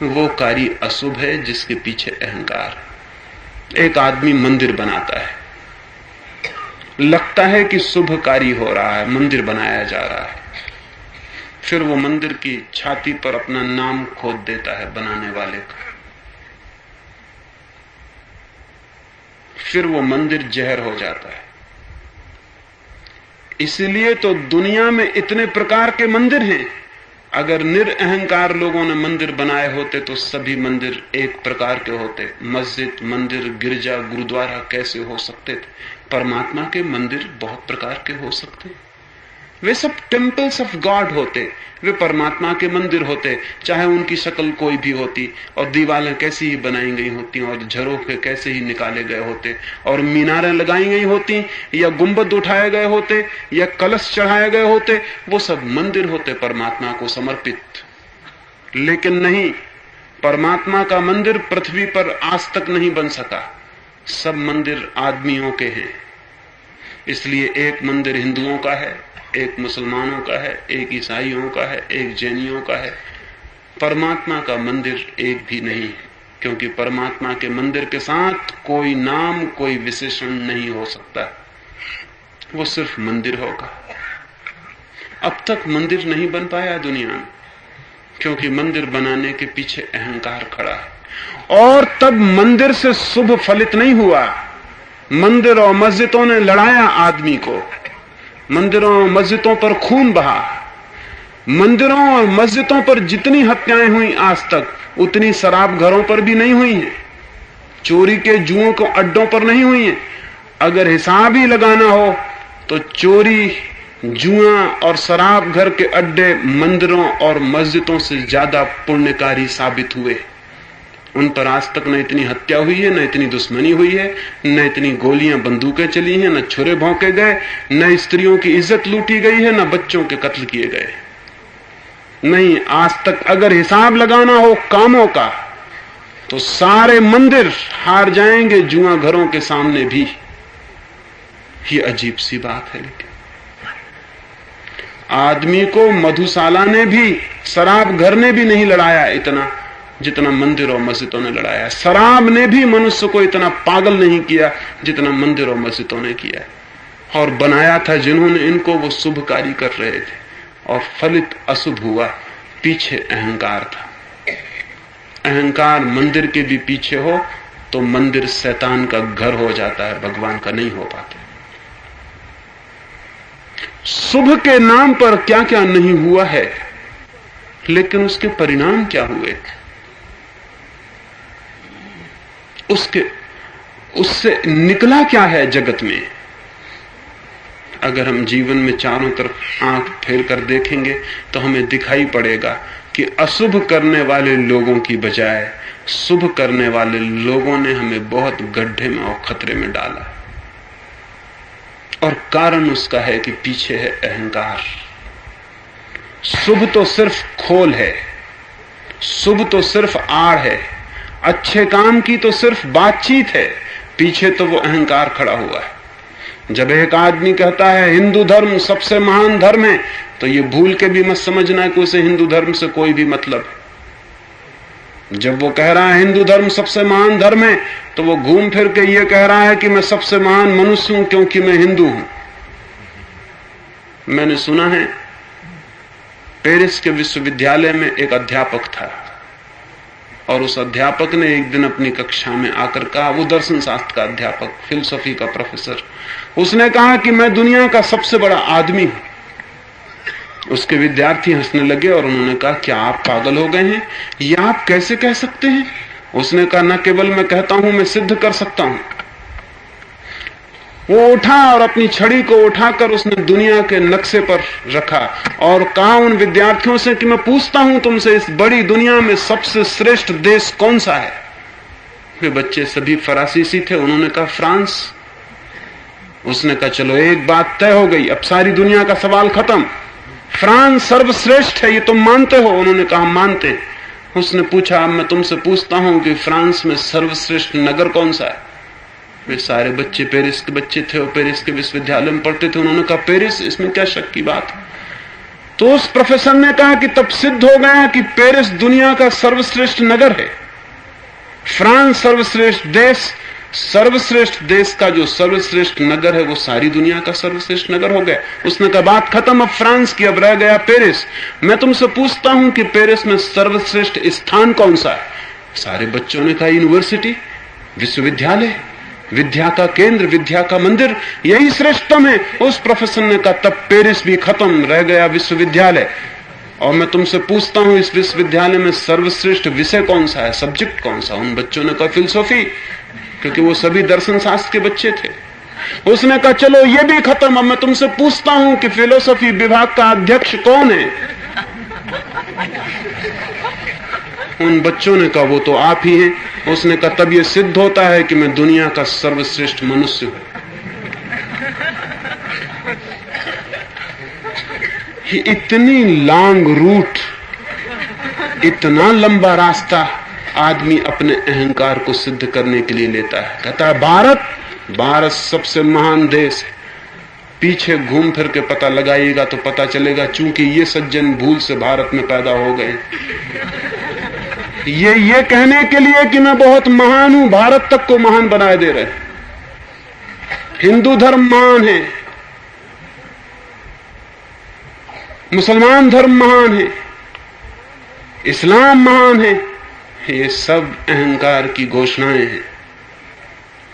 वो कार्य अशुभ है जिसके पीछे अहंकार है। एक आदमी मंदिर बनाता है, लगता है कि शुभ कार्य हो रहा है, मंदिर बनाया जा रहा है, फिर वो मंदिर की छाती पर अपना नाम खोद देता है बनाने वाले का, फिर वो मंदिर जहर हो जाता है। इसलिए तो दुनिया में इतने प्रकार के मंदिर हैं। अगर निरअहंकार लोगों ने मंदिर बनाए होते तो सभी मंदिर एक प्रकार के होते। मस्जिद, मंदिर, गिरजा, गुरुद्वारा कैसे हो सकते थे? परमात्मा के मंदिर बहुत प्रकार के हो सकते। वे सब टेम्पल्स ऑफ गॉड होते, वे परमात्मा के मंदिर होते, चाहे उनकी शक्ल कोई भी होती और दीवारें कैसी ही बनाई गई होती और झरोखे कैसे ही निकाले गए होते और मीनारें लगाई गई होती या गुंबद उठाए गए होते या कलश चढ़ाए गए होते, वो सब मंदिर होते परमात्मा को समर्पित। लेकिन नहीं, परमात्मा का मंदिर पृथ्वी पर आज तक नहीं बन सका। सब मंदिर आदमियों के हैं। इसलिए एक मंदिर हिंदुओं का है, एक मुसलमानों का है, एक ईसाइयों का है, एक जैनियों का है। परमात्मा का मंदिर एक भी नहीं है, क्योंकि परमात्मा के मंदिर के साथ कोई नाम, कोई विशेषण नहीं हो सकता। वो सिर्फ मंदिर होगा। अब तक मंदिर नहीं बन पाया दुनिया में, क्योंकि मंदिर बनाने के पीछे अहंकार खड़ा है। और तब मंदिर से शुभ फलित नहीं हुआ। मंदिर और मस्जिदों ने लड़ाया आदमी को, मंदिरों और मस्जिदों पर खून बहा। मंदिरों और मस्जिदों पर जितनी हत्याएं हुई आज तक, उतनी शराब घरों पर भी नहीं हुई हैं, चोरी के जुओं को अड्डों पर नहीं हुई हैं। अगर हिसाब ही लगाना हो तो चोरी, जुआ और शराब घर के अड्डे मंदिरों और मस्जिदों से ज्यादा पुण्यकारी साबित हुए। उन पर आज तक न इतनी हत्या हुई है, न इतनी दुश्मनी हुई है, न इतनी गोलियां बंदूकें चली हैं, न छुरे भौंके गए, न स्त्रियों की इज्जत लूटी गई है, न बच्चों के कत्ल किए गए। नहीं, आज तक अगर हिसाब लगाना हो कामों का तो सारे मंदिर हार जाएंगे जुआ घरों के सामने भी। ये अजीब सी बात है। लेकिन आदमी को मधुशाला ने भी, शराब घर ने भी नहीं लड़ाया इतना जितना मंदिर और मस्जिदों ने लड़ाया। शराब ने भी मनुष्य को इतना पागल नहीं किया जितना मंदिर और मस्जिदों ने किया। और बनाया था जिन्होंने इनको, वो शुभ कार्य कर रहे थे और फलित अशुभ हुआ। पीछे अहंकार था। अहंकार मंदिर के भी पीछे हो तो मंदिर शैतान का घर हो जाता है, भगवान का नहीं हो पाता। शुभ के नाम पर क्या क्या नहीं हुआ है, लेकिन उसके परिणाम क्या हुए, उससे निकला क्या है जगत में। अगर हम जीवन में चारों तरफ आंख फेर कर देखेंगे तो हमें दिखाई पड़ेगा कि अशुभ करने वाले लोगों की बजाय शुभ करने वाले लोगों ने हमें बहुत गड्ढे में और खतरे में डाला। और कारण उसका है कि पीछे है अहंकार। शुभ तो सिर्फ खोल है, शुभ तो सिर्फ आड़ है, अच्छे काम की तो सिर्फ बातचीत है, पीछे तो वो अहंकार खड़ा हुआ है। जब एक आदमी कहता है हिंदू धर्म सबसे महान धर्म है, तो ये भूल के भी मत समझना कि उसे हिंदू धर्म से कोई भी मतलब है। जब वो कह रहा है हिंदू धर्म सबसे महान धर्म है, तो वो घूम फिर के ये कह रहा है कि मैं सबसे महान मनुष्य हूं क्योंकि मैं हिंदू हूं। मैंने सुना है पेरिस के विश्वविद्यालय में एक अध्यापक था और उस अध्यापक ने एक दिन अपनी कक्षा में आकर कहा, वो दर्शन शास्त्र का अध्यापक, फिलोसफी का प्रोफेसर, उसने कहा कि मैं दुनिया का सबसे बड़ा आदमी हूं। उसके विद्यार्थी हंसने लगे और उन्होंने कहा, क्या आप पागल हो गए हैं, यह आप कैसे कह सकते हैं? उसने कहा, न केवल मैं कहता हूं, मैं सिद्ध कर सकता हूं। वो उठा और अपनी छड़ी को उठाकर उसने दुनिया के नक्शे पर रखा और कहा उन विद्यार्थियों से कि मैं पूछता हूं तुमसे, इस बड़ी दुनिया में सबसे श्रेष्ठ देश कौन सा है? वे बच्चे सभी फरासीसी थे, उन्होंने कहा फ्रांस। उसने कहा चलो एक बात तय हो गई, अब सारी दुनिया का सवाल खत्म, फ्रांस सर्वश्रेष्ठ है, ये तुम मानते हो? उन्होंने कहा मानते। उसने पूछा, अब मैं तुमसे पूछता हूं कि फ्रांस में सर्वश्रेष्ठ नगर कौन सा है? वे सारे बच्चे पेरिस के बच्चे थे और पेरिस के विश्वविद्यालय में पढ़ते थे। उन्होंने कहा पेरिस, इसमें क्या शक की बात है। तो उस प्रोफेसर ने कहा कि तब सिद्ध हो गया कि पेरिस दुनिया का सर्वश्रेष्ठ नगर है। फ्रांस सर्वश्रेष्ठ देश, सर्वश्रेष्ठ देश का जो सर्वश्रेष्ठ नगर है वो सारी दुनिया का सर्वश्रेष्ठ नगर हो गया। उसने कहा बात खत्म अब फ्रांस की, अब रह गया पेरिस। मैं तुमसे पूछता हूं कि पेरिस में सर्वश्रेष्ठ स्थान कौन सा है? सारे बच्चों ने कहा यूनिवर्सिटी, विश्वविद्यालय, विद्या का केंद्र, विद्या का मंदिर, यही श्रेष्ठतम है। उस प्रोफेसर ने कहा तब पेरिस भी खत्म, रह गया विश्वविद्यालय। और मैं तुमसे पूछता हूं इस विश्वविद्यालय में सर्वश्रेष्ठ विषय कौन सा है, सब्जेक्ट कौन सा? उन बच्चों ने कहा फिलोसॉफी, क्योंकि वो सभी दर्शन शास्त्र के बच्चे थे। उसने कहा चलो ये भी खत्म, अब मैं तुमसे पूछता हूं कि फिलोसॉफी विभाग का अध्यक्ष कौन है? उन बच्चों ने कहा वो तो आप ही हैं। उसने कहा तब ये सिद्ध होता है कि मैं दुनिया का सर्वश्रेष्ठ मनुष्य हूं। इतनी लॉन्ग रूट, इतना लंबा रास्ता आदमी अपने अहंकार को सिद्ध करने के लिए लेता है। कहता है भारत सबसे महान देश है। पीछे घूम फिर के पता लगाइएगा तो पता चलेगा चूंकि ये सज्जन भूल से भारत में पैदा हो गए, ये कहने के लिए कि मैं बहुत महान हूं, भारत तक को महान बनाए दे रहे। हिंदू धर्म महान है, मुसलमान धर्म महान है, इस्लाम महान है, ये सब अहंकार की घोषणाएं हैं।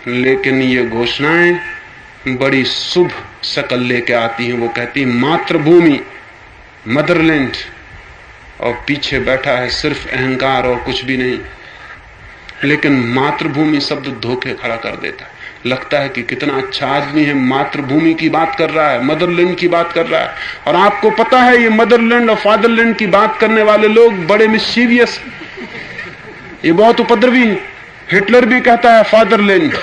लेकिन ये घोषणाएं बड़ी शुभ शकल लेके आती हैं। वो कहती मातृभूमि, मदरलैंड, और पीछे बैठा है सिर्फ अहंकार और कुछ भी नहीं। लेकिन मातृभूमि शब्द धोखे खड़ा कर देता है। लगता है कि कितना अच्छा आदमी है, मातृभूमि की बात कर रहा है, मदरलैंड की बात कर रहा है। और आपको पता है ये मदरलैंड और फादरलैंड की बात करने वाले लोग बड़े मिस्चीवियस, ये बहुत उपद्रवी है। हिटलर भी कहता है फादरलैंड,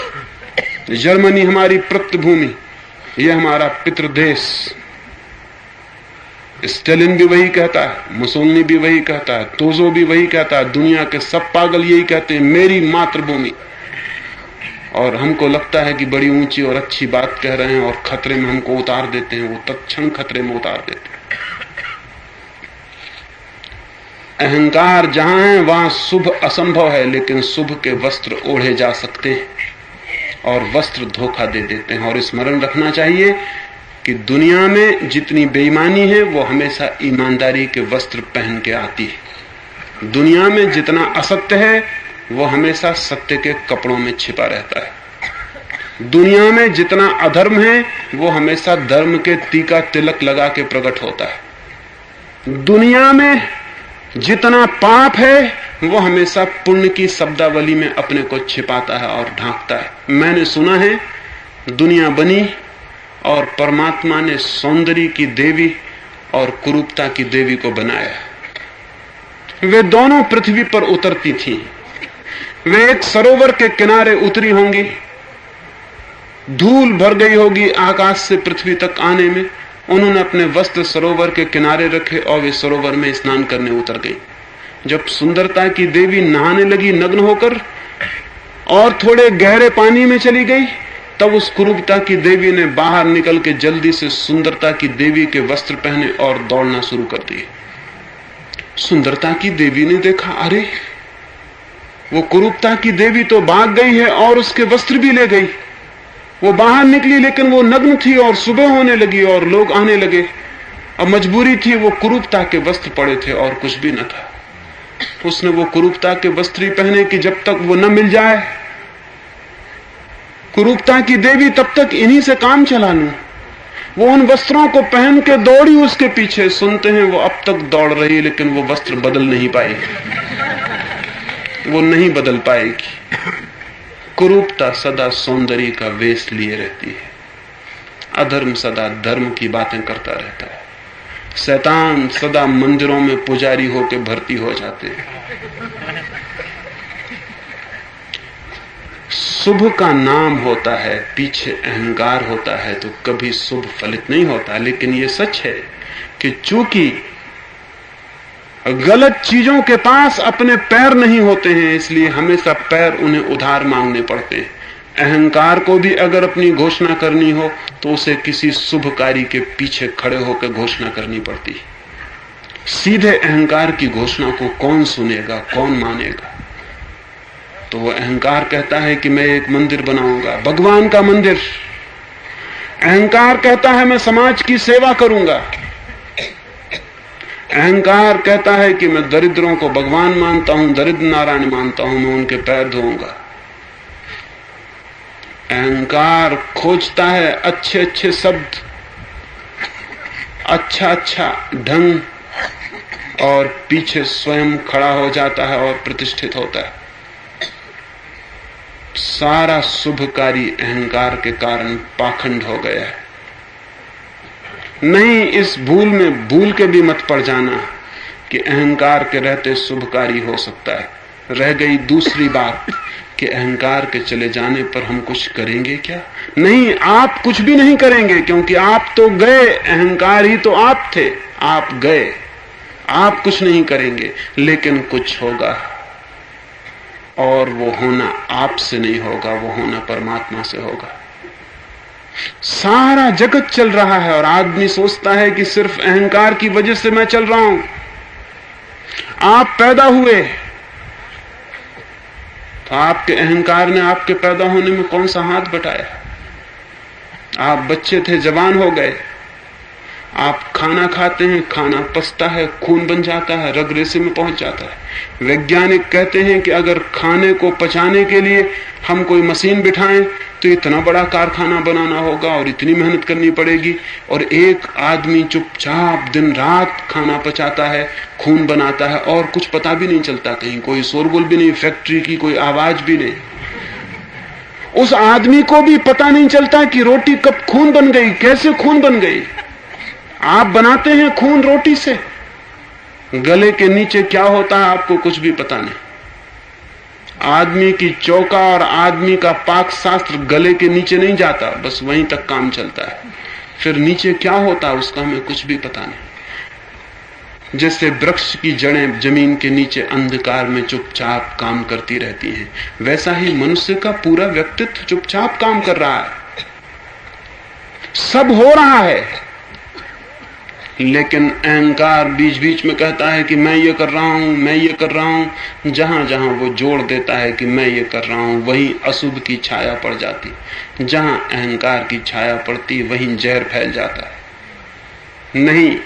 जर्मनी हमारी पृष्ठभूमि, ये हमारा पितृदेश। स्टेलिन भी वही कहता है, मुसोलिनी भी वही कहता है, तोजो भी वही कहता है। दुनिया के सब पागल यही कहते हैं, मेरी मातृभूमि। और हमको लगता है कि बड़ी ऊंची और अच्छी बात कह रहे हैं और खतरे में हमको उतार देते हैं। वो तत्क्षण खतरे में उतार देते हैं। अहंकार जहां है वहां शुभ असंभव है, लेकिन शुभ के वस्त्र ओढ़े जा सकते हैं और वस्त्र धोखा दे देते हैं। और स्मरण रखना चाहिए कि दुनिया में जितनी बेईमानी है वो हमेशा ईमानदारी के वस्त्र पहन के आती है। दुनिया में जितना असत्य है वो हमेशा सत्य के कपड़ों में छिपा रहता है। दुनिया में जितना अधर्म है वो हमेशा धर्म के टीका तिलक लगा के प्रकट होता है। दुनिया में जितना पाप है वो हमेशा पुण्य की शब्दावली में अपने को छिपाता है और ढांकता है। मैंने सुना है दुनिया बनी और परमात्मा ने सौंदर्य की देवी और कुरूपता की देवी को बनाया। वे दोनों पृथ्वी पर उतरती थीं। वे एक सरोवर के किनारे उतरी होंगी, धूल भर गई होगी आकाश से पृथ्वी तक आने में। उन्होंने अपने वस्त्र सरोवर के किनारे रखे और वे सरोवर में स्नान करने उतर गई। जब सुंदरता की देवी नहाने लगी नग्न होकर और थोड़े गहरे पानी में चली गई, तब उस कुरूपता की देवी ने बाहर निकल के जल्दी से सुंदरता की देवी के वस्त्र पहने और दौड़ना शुरू कर दिए। सुंदरता की देवी ने देखा, अरे वो कुरूपता की देवी तो भाग गई है और उसके वस्त्र भी ले गई। वो बाहर निकली लेकिन वो नग्न थी और सुबह होने लगी और लोग आने लगे। अब मजबूरी थी, वो कुरूपता के वस्त्र पड़े थे और कुछ भी न था। उसने वो कुरूपता के वस्त्र ही पहने कि जब तक वो न मिल जाए कुरूपता की देवी तब तक इन्हीं से काम चला लूं। वो उन वस्त्रों को पहन के दौड़ी उसके पीछे। सुनते हैं वो अब तक दौड़ रही, लेकिन वो वस्त्र बदल नहीं पाएगी, वो नहीं बदल पाएगी। कुरूपता सदा सौंदर्य का वेश लिए रहती है, अधर्म सदा धर्म की बातें करता रहता है। शैतान सदा मंदिरों में पुजारी होकर भर्ती हो जाते हैं। शुभ का नाम होता है, पीछे अहंकार होता है तो कभी शुभ फलित नहीं होता। लेकिन यह सच है कि चूंकि गलत चीजों के पास अपने पैर नहीं होते हैं, इसलिए हमेशा पैर उन्हें उधार मांगने पड़ते हैं। अहंकार को भी अगर अपनी घोषणा करनी हो तो उसे किसी शुभ कार्य के पीछे खड़े होकर घोषणा करनी पड़ती है। सीधे अहंकार की घोषणा को कौन सुनेगा, कौन मानेगा? तो वो अहंकार कहता है कि मैं एक मंदिर बनाऊंगा, भगवान का मंदिर। अहंकार कहता है मैं समाज की सेवा करूंगा। अहंकार कहता है कि मैं दरिद्रों को भगवान मानता हूं, दरिद्र नारायण मानता हूं, मैं उनके पैर धोऊंगा। अहंकार खोजता है अच्छे अच्छे शब्द, अच्छा अच्छा ढंग, और पीछे स्वयं खड़ा हो जाता है और प्रतिष्ठित होता है। सारा शुभ कार्य अहंकार के कारण पाखंड हो गया है। नहीं, इस भूल में भूल के भी मत पड़ जाना कि अहंकार के रहते शुभ कार्य हो सकता है। रह गई दूसरी बात कि अहंकार के चले जाने पर हम कुछ करेंगे क्या? नहीं, आप कुछ भी नहीं करेंगे, क्योंकि आप तो गए। अहंकार ही तो आप थे, आप गए। आप कुछ नहीं करेंगे, लेकिन कुछ होगा, और वो होना आपसे नहीं होगा, वो होना परमात्मा से होगा। सारा जगत चल रहा है और आदमी सोचता है कि सिर्फ अहंकार की वजह से मैं चल रहा हूं। आप पैदा हुए तो आपके अहंकार ने आपके पैदा होने में कौन सा हाथ बटाया? आप बच्चे थे, जवान हो गए। आप खाना खाते हैं, खाना पचता है, खून बन जाता है, रग रेशे में पहुंच जाता है। वैज्ञानिक कहते हैं कि अगर खाने को पचाने के लिए हम कोई मशीन बिठाएं तो इतना बड़ा कारखाना बनाना होगा और इतनी मेहनत करनी पड़ेगी, और एक आदमी चुपचाप दिन रात खाना पचाता है, खून बनाता है, और कुछ पता भी नहीं चलता, कहीं कोई शोरगुल भी नहीं, फैक्ट्री की कोई आवाज भी नहीं। उस आदमी को भी पता नहीं चलता कि रोटी कब खून बन गई, कैसे खून बन गई। आप बनाते हैं खून रोटी से, गले के नीचे क्या होता है आपको कुछ भी पता नहीं। आदमी की चौका और आदमी का पाक शास्त्र गले के नीचे नहीं जाता, बस वहीं तक काम चलता है। फिर नीचे क्या होता है उसका हमें कुछ भी पता नहीं। जैसे वृक्ष की जड़ें जमीन के नीचे अंधकार में चुपचाप काम करती रहती हैं, वैसा ही मनुष्य का पूरा व्यक्तित्व चुपचाप काम कर रहा है। सब हो रहा है, लेकिन अहंकार बीच बीच में कहता है कि मैं ये कर रहा हूं, मैं ये कर रहा हूं। जहां जहां वो जोड़ देता है कि मैं ये कर रहा हूं, वहीं अशुभ की छाया पड़ जाती। जहां अहंकार की छाया पड़ती, वहीं जहर फैल जाता है। नहीं,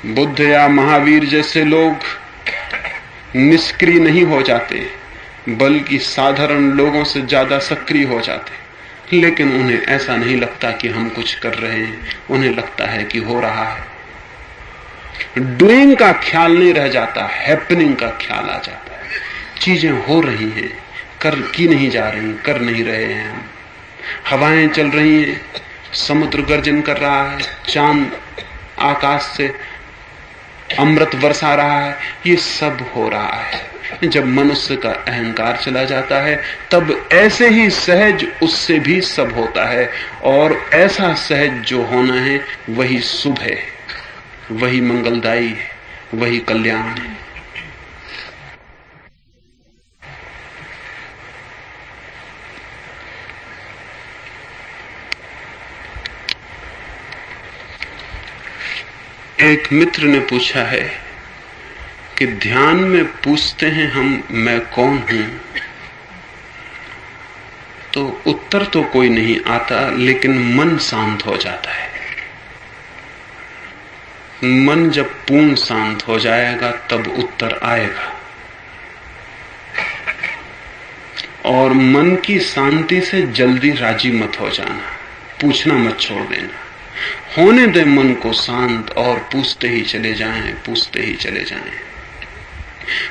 बुद्ध या महावीर जैसे लोग निष्क्रिय नहीं हो जाते, बल्कि साधारण लोगों से ज्यादा सक्रिय हो जाते। लेकिन उन्हें ऐसा नहीं लगता कि हम कुछ कर रहे हैं, उन्हें लगता है कि हो रहा है। डूइंग का ख्याल नहीं रह जाता, हैपनिंग का ख्याल आ जाता है। चीजें हो रही हैं, कर की नहीं जा रही, कर नहीं रहे हैं हम। हवाएं चल रही हैं, समुद्र गर्जन कर रहा है, चांद आकाश से अमृत बरसा रहा है, ये सब हो रहा है। जब मनुष्य का अहंकार चला जाता है, तब ऐसे ही सहज उससे भी सब होता है, और ऐसा सहज जो होना है वही शुभ है, वही मंगलदायी है, वही कल्याण है। एक मित्र ने पूछा है कि ध्यान में पूछते हैं हम मैं कौन हूं, तो उत्तर तो कोई नहीं आता, लेकिन मन शांत हो जाता है। मन जब पूर्ण शांत हो जाएगा तब उत्तर आएगा। और मन की शांति से जल्दी राजी मत हो जाना, पूछना मत छोड़ देना। होने दे मन को शांत, और पूछते ही चले जाएं, पूछते ही चले जाएं।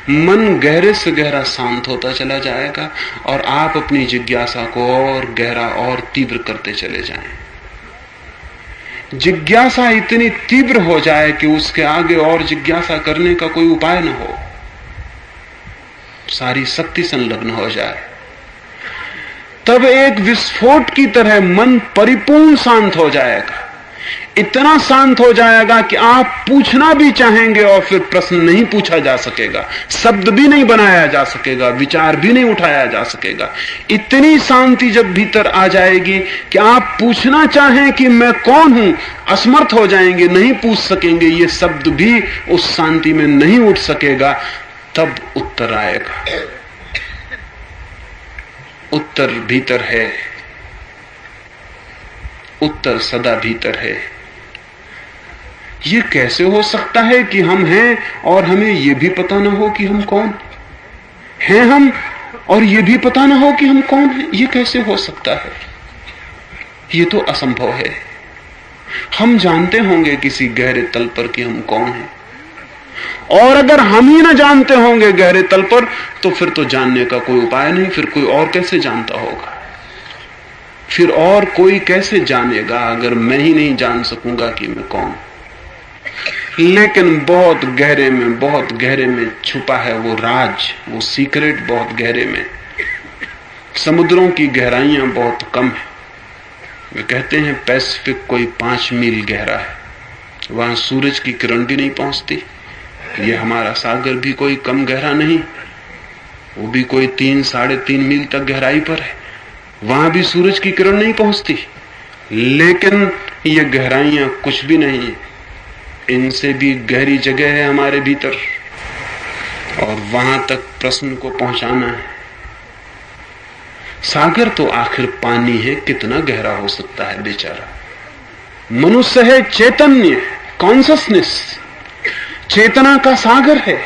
मन गहरे से गहरा शांत होता चला जाएगा, और आप अपनी जिज्ञासा को और गहरा और तीव्र करते चले जाएं। जिज्ञासा इतनी तीव्र हो जाए कि उसके आगे और जिज्ञासा करने का कोई उपाय न हो, सारी शक्ति संलग्न हो जाए, तब एक विस्फोट की तरह मन परिपूर्ण शांत हो जाएगा। इतना शांत हो जाएगा कि आप पूछना भी चाहेंगे और फिर प्रश्न नहीं पूछा जा सकेगा, शब्द भी नहीं बनाया जा सकेगा, विचार भी नहीं उठाया जा सकेगा। इतनी शांति जब भीतर आ जाएगी कि आप पूछना चाहें कि मैं कौन हूं, असमर्थ हो जाएंगे, नहीं पूछ सकेंगे, ये शब्द भी उस शांति में नहीं उठ सकेगा। तब उत्तर आएगा। उत्तर भीतर है, उत्तर सदा भीतर है। ये कैसे हो सकता है कि हम हैं और हमें यह भी पता ना हो कि हम कौन हैं, हम और यह भी पता ना हो कि हम कौन हैं? ये कैसे हो सकता है? ये तो असंभव है। हम जानते होंगे किसी गहरे तल पर कि हम कौन हैं, और अगर हम ही ना जानते होंगे गहरे तल पर, तो फिर तो जानने का कोई उपाय नहीं। फिर कोई और कैसे जानता होगा? फिर और कोई कैसे जानेगा अगर मैं ही नहीं जान सकूंगा कि मैं कौन? लेकिन बहुत गहरे में छुपा है वो राज, वो सीक्रेट बहुत गहरे में। समुद्रों की गहराइयां बहुत कम है। वे कहते हैं पैसिफिक कोई 5 मील गहरा है, वहां सूरज की किरण भी नहीं पहुंचती। ये हमारा सागर भी कोई कम गहरा नहीं, वो भी कोई 3-3.5 मील तक गहराई पर है, वहां भी सूरज की किरण नहीं पहुंचती। लेकिन ये गहराइयां कुछ भी नहीं है, इनसे भी गहरी जगह है हमारे भीतर, और वहां तक प्रश्न को पहुंचाना है। सागर तो आखिर पानी है, कितना गहरा हो सकता है बेचारा। मनुष्य है चैतन्य, कॉन्शसनेस, चेतना का सागर है,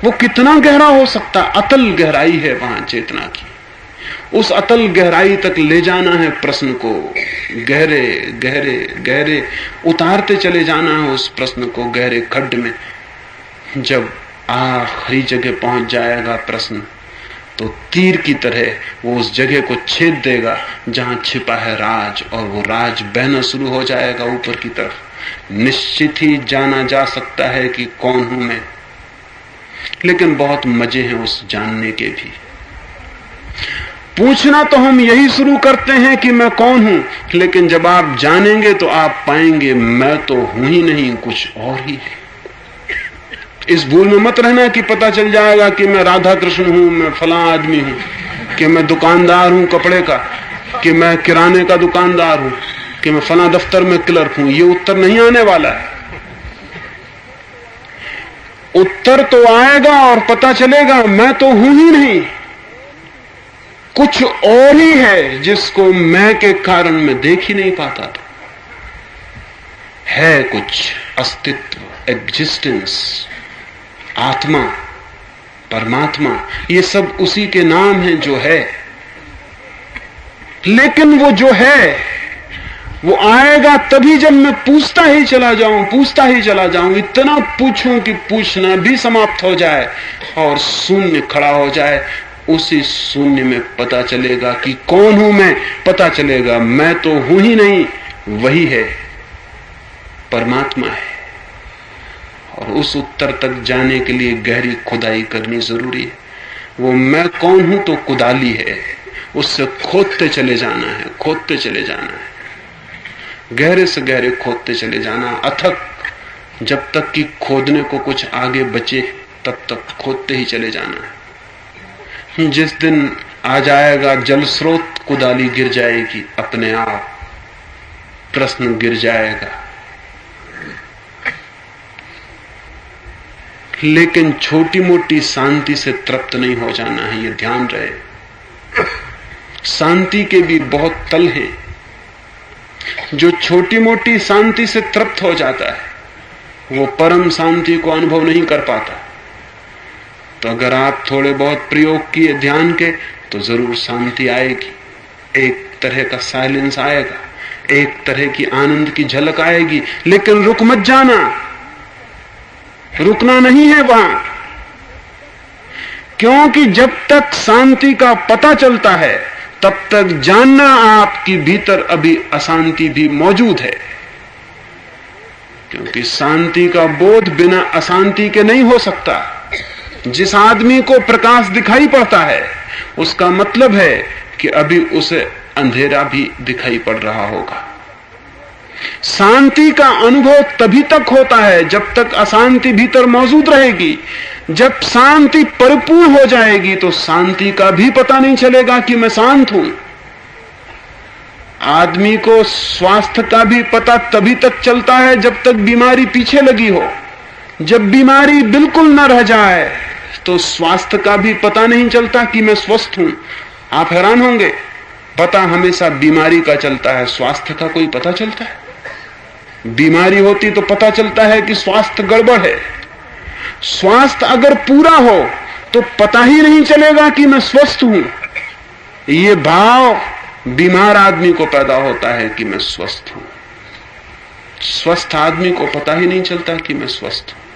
वो कितना गहरा हो सकता? अतल गहराई है वहां चेतना की। उस अतल गहराई तक ले जाना है प्रश्न को, गहरे गहरे गहरे उतारते चले जाना है उस प्रश्न को गहरे खड्ड में। जब आखिरी जगह पहुंच जाएगा प्रश्न, तो तीर की तरह वो उस जगह को छेद देगा जहां छिपा है राज, और वो राज बहना शुरू हो जाएगा ऊपर की तरफ। निश्चित ही जाना जा सकता है कि कौन हूं मैं, लेकिन बहुत मजे हैं उस जानने के भी। पूछना तो हम यही शुरू करते हैं कि मैं कौन हूं, लेकिन जब आप जानेंगे तो आप पाएंगे मैं तो हूं ही नहीं, कुछ और ही है। इस भूल में मत रहना कि पता चल जाएगा कि मैं राधा कृष्ण हूं, मैं फलां आदमी हूं, कि मैं दुकानदार हूं कपड़े का, कि मैं किराने का दुकानदार हूं, कि मैं फलां दफ्तर में क्लर्क हूं। ये उत्तर नहीं आने वाला है। उत्तर तो आएगा और पता चलेगा मैं तो हूं ही नहीं, कुछ और ही है जिसको मैं के कारण मैं देख ही नहीं पाता था। है कुछ अस्तित्व, एग्जिस्टेंस, आत्मा, परमात्मा, ये सब उसी के नाम हैं जो है। लेकिन वो जो है वो आएगा तभी जब मैं पूछता ही चला जाऊं, इतना पूछूं कि पूछना भी समाप्त हो जाए और शून्य खड़ा हो जाए। उसी शून्य में पता चलेगा कि कौन हूं मैं, पता चलेगा मैं तो हूं ही नहीं, वही है, परमात्मा है। और उस उत्तर तक जाने के लिए गहरी खुदाई करनी जरूरी है। वो मैं कौन हूं तो कुदाली है, उससे खोदते चले जाना है, खोदते चले जाना है, गहरे से गहरे खोदते चले जाना, अथक, जब तक कि खोदने को कुछ आगे बचे तब तक खोदते ही चले जाना है। जिस दिन आ जाएगा जल स्रोत, कुदाली गिर जाएगी अपने आप, प्रश्न गिर जाएगा। लेकिन छोटी मोटी शांति से तृप्त नहीं हो जाना है, ये ध्यान रहे। शांति के भी बहुत तल हैं। जो छोटी मोटी शांति से तृप्त हो जाता है वो परम शांति को अनुभव नहीं कर पाता। तो अगर आप थोड़े बहुत प्रयोग किए ध्यान के तो जरूर शांति आएगी, एक तरह का साइलेंस आएगा, एक तरह की आनंद की झलक आएगी। लेकिन रुक मत जाना, रुकना नहीं है वहां, क्योंकि जब तक शांति का पता चलता है तब तक जानना आपकी भीतर अभी अशांति भी मौजूद है। क्योंकि शांति का बोध बिना अशांति के नहीं हो सकता। जिस आदमी को प्रकाश दिखाई पड़ता है उसका मतलब है कि अभी उसे अंधेरा भी दिखाई पड़ रहा होगा। शांति का अनुभव तभी तक होता है जब तक अशांति भीतर मौजूद रहेगी। जब शांति परिपूर्ण हो जाएगी तो शांति का भी पता नहीं चलेगा कि मैं शांत हूं। आदमी को स्वास्थ्य का भी पता तभी तक चलता है जब तक बीमारी पीछे लगी हो। जब बीमारी बिल्कुल न रह जाए तो स्वास्थ्य का भी पता नहीं चलता कि मैं स्वस्थ हूं। आप हैरान होंगे, पता हमेशा बीमारी का चलता है, स्वास्थ्य का कोई पता चलता है? बीमारी होती तो पता चलता है कि स्वास्थ्य गड़बड़ है। स्वास्थ्य अगर पूरा हो तो पता ही नहीं चलेगा कि मैं स्वस्थ हूं। ये भाव बीमार आदमी को पैदा होता है कि मैं स्वस्थ हूं। स्वस्थ आदमी को पता ही नहीं चलता कि मैं स्वस्थ हूं।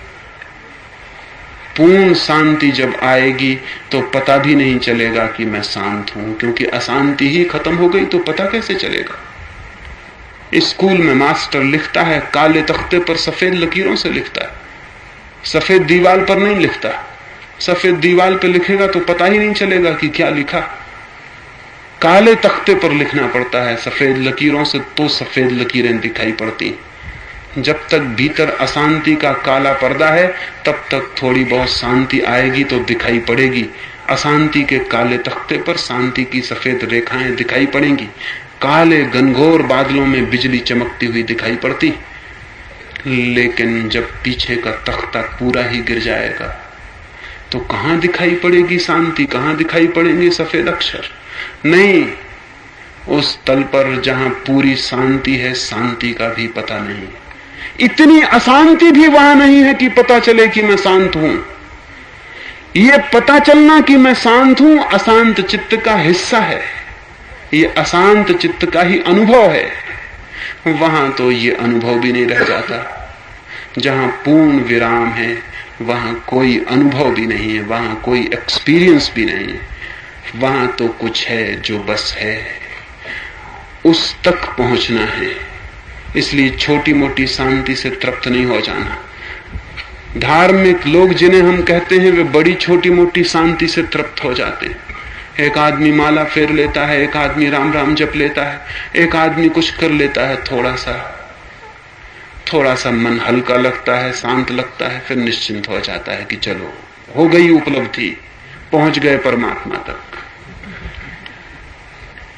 पूर्ण शांति जब आएगी तो पता भी नहीं चलेगा कि मैं शांत हूं, क्योंकि अशांति ही खत्म हो गई तो पता कैसे चलेगा? स्कूल में मास्टर लिखता है, काले तख्ते पर सफेद लकीरों से लिखता है, सफेद दीवार पर नहीं लिखता। सफेद दीवार पर लिखेगा तो पता ही नहीं चलेगा कि क्या लिखा। काले तख्ते पर लिखना पड़ता है सफेद लकीरों से, तो सफेद लकीरें दिखाई पड़ती। जब तक भीतर अशांति का काला पर्दा है तब तक थोड़ी बहुत शांति आएगी तो दिखाई पड़ेगी। अशांति के काले तख्ते पर शांति की सफेद रेखाएं दिखाई पड़ेंगी। काले घनघोर बादलों में बिजली चमकती हुई दिखाई पड़ती। लेकिन जब पीछे का तख्ता पूरा ही गिर जाएगा तो कहां दिखाई पड़ेगी शांति, कहां दिखाई पड़ेंगे सफेद अक्षर? नहीं, उस तल पर जहां पूरी शांति है शांति का भी पता नहीं। इतनी अशांति भी वहां नहीं है कि पता चले कि मैं शांत हूं। यह पता चलना कि मैं शांत हूं अशांत चित्त का हिस्सा है, यह अशांत चित्त का ही अनुभव है। वहां तो ये अनुभव भी नहीं रह जाता। जहां पूर्ण विराम है वहां कोई अनुभव भी नहीं है, वहां कोई एक्सपीरियंस भी नहीं है। वहां तो कुछ है जो बस है, उस तक पहुंचना है। इसलिए छोटी मोटी शांति से तृप्त नहीं हो जाना। धार्मिक लोग जिन्हें हम कहते हैं वे बड़ी छोटी मोटी शांति से तृप्त हो जाते हैं। एक आदमी माला फेर लेता है, एक आदमी राम राम जप लेता है, एक आदमी कुछ कर लेता है, थोड़ा सा मन हल्का लगता है, शांत लगता है, फिर निश्चिंत हो जाता है कि चलो हो गई उपलब्धि, पहुंच गए परमात्मा तक।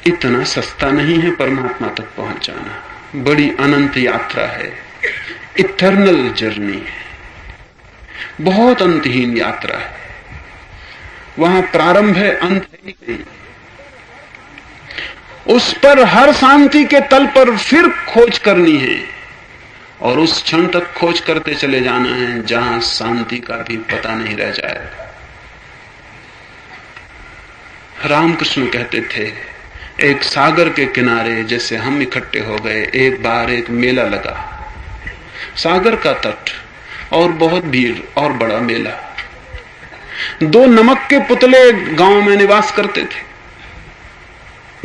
इतना सस्ता नहीं है परमात्मा तक पहुंच जाना, बड़ी अनंत यात्रा है, इटर्नल जर्नी है, बहुत अंतहीन यात्रा है। वहां प्रारंभ है, अंत है नहीं। उस पर हर शांति के तल पर फिर खोज करनी है और उस क्षण तक खोज करते चले जाना है जहां शांति का भी पता नहीं रह जाएगा। रामकृष्ण कहते थे, एक सागर के किनारे जैसे हम इकट्ठे हो गए, एक बार एक मेला लगा, सागर का तट और बहुत भीड़ और बड़ा मेला। दो नमक के पुतले गांव में निवास करते थे।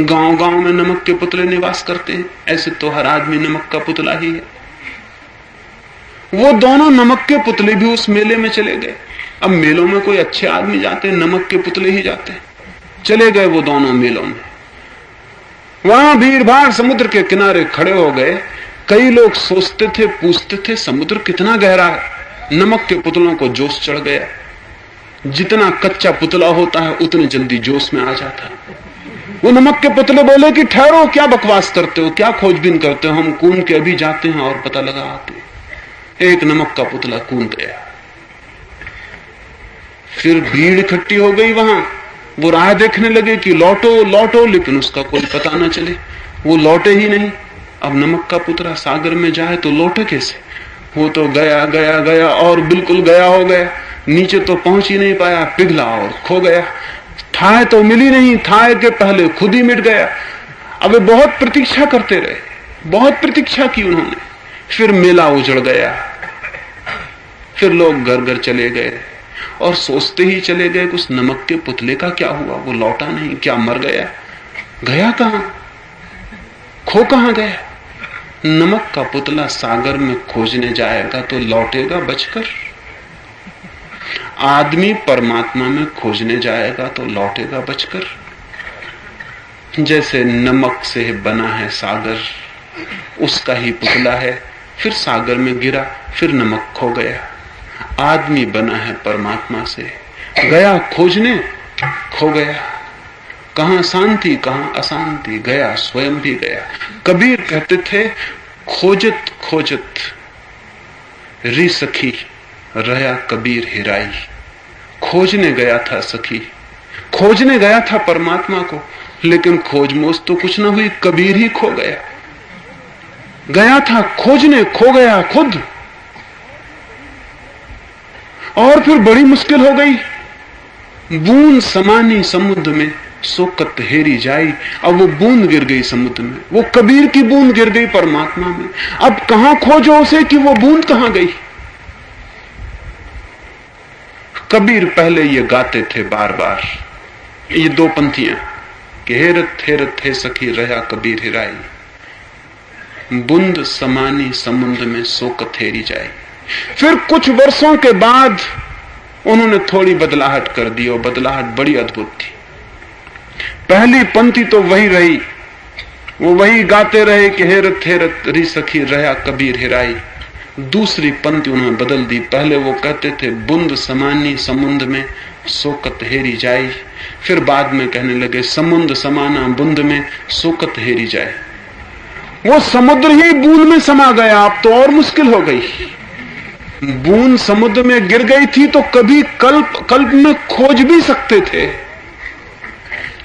गांव गांव में नमक के पुतले निवास करते हैं, ऐसे तो हर आदमी नमक का पुतला ही है। वो दोनों नमक के पुतले भी उस मेले में चले गए। अब मेलों में कोई अच्छे आदमी जाते हैं, नमक के पुतले ही जाते हैं। चले गए वो दोनों मेलों में। वहां भीड़ भाड़ समुद्र के किनारे खड़े हो गए। कई लोग सोचते थे, पूछते थे, समुद्र कितना गहरा है। नमक के पुतलों को जोश चढ़ गया। जितना कच्चा पुतला होता है उतने जल्दी जोश में आ जाता है। वो नमक के पुतले बोले कि ठहरो, क्या बकवास करते हो, क्या खोजबीन करते हो, हम कूद के अभी जाते हैं और पता लगा आते हैं। एक नमक का पुतला कूद गया। फिर भीड़ इकट्ठी हो गई वहां। वो राह देखने लगे कि लौटो लौटो, लेकिन उसका कोई पता न चले। वो लौटे ही नहीं। अब नमक का पुतला सागर में जाए तो लौटे कैसे? वो तो गया गया गया और बिल्कुल गया हो गया, नीचे तो पहुंच ही नहीं पाया, पिघला और खो गया। थाह तो मिली नहीं, थाह के पहले खुद ही मिट गया। अब वे बहुत प्रतीक्षा करते रहे, बहुत प्रतीक्षा की उन्होंने। फिर मेला उजड़ गया। फिर लोग घर घर चले गए और सोचते ही चले गए कि उस नमक के पुतले का क्या हुआ, वो लौटा नहीं, क्या मर गया, गया कहां, खो कहां गया? नमक का पुतला सागर में खोजने जाएगा तो लौटेगा बचकर। आदमी परमात्मा में खोजने जाएगा तो लौटेगा बचकर। जैसे नमक से बना है सागर, उसका ही पुतला है। फिर सागर में गिरा, फिर नमक खो गया। आदमी बना है परमात्मा से, गया खोजने, खो गया। कहां शांति कहां अशांति, गया स्वयं भी गया। कबीर कहते थे, खोजत खोजत री सखी रहा कबीर हिराई। खोजने गया था सखी, खोजने गया था परमात्मा को, लेकिन खोज मोज तो कुछ ना हुई, कबीर ही खो गया। गया था खोजने, खो गया खुद। और फिर बड़ी मुश्किल हो गई। बूंद समानी समुद्र में सोकत हेरी जाई। अब वो बूंद गिर गई समुद्र में, वो कबीर की बूंद गिर गई परमात्मा में। अब कहां खोजो उसे कि वो बूंद कहां गई। कबीर पहले ये गाते थे बार बार, ये दो पंक्तियां कि हेरत हेरत हे सखी रहा कबीर हिराई, बूंद समानी समुद्र में सोकत हेरी जाई। फिर कुछ वर्षों के बाद उन्होंने थोड़ी बदलाहट कर दी, और बदलाहट बड़ी अद्भुत थी। पहली पंक्ति तो वही रही, वो वही गाते रहे कि हेरत हेरत री सखी रहा कबीर हिराई। दूसरी पंक्ति उन्होंने बदल दी। पहले वो कहते थे बूंद समानी समुद्र में सोकत हेरी जाई, फिर बाद में कहने लगे समुद्र समाना बूंद में सोकत हेरी जाए। वो समुद्र ही बूंद में समा गया। अब तो और मुश्किल हो गई। बूंद समुद्र में गिर गई थी तो कभी कल्प में खोज भी सकते थे,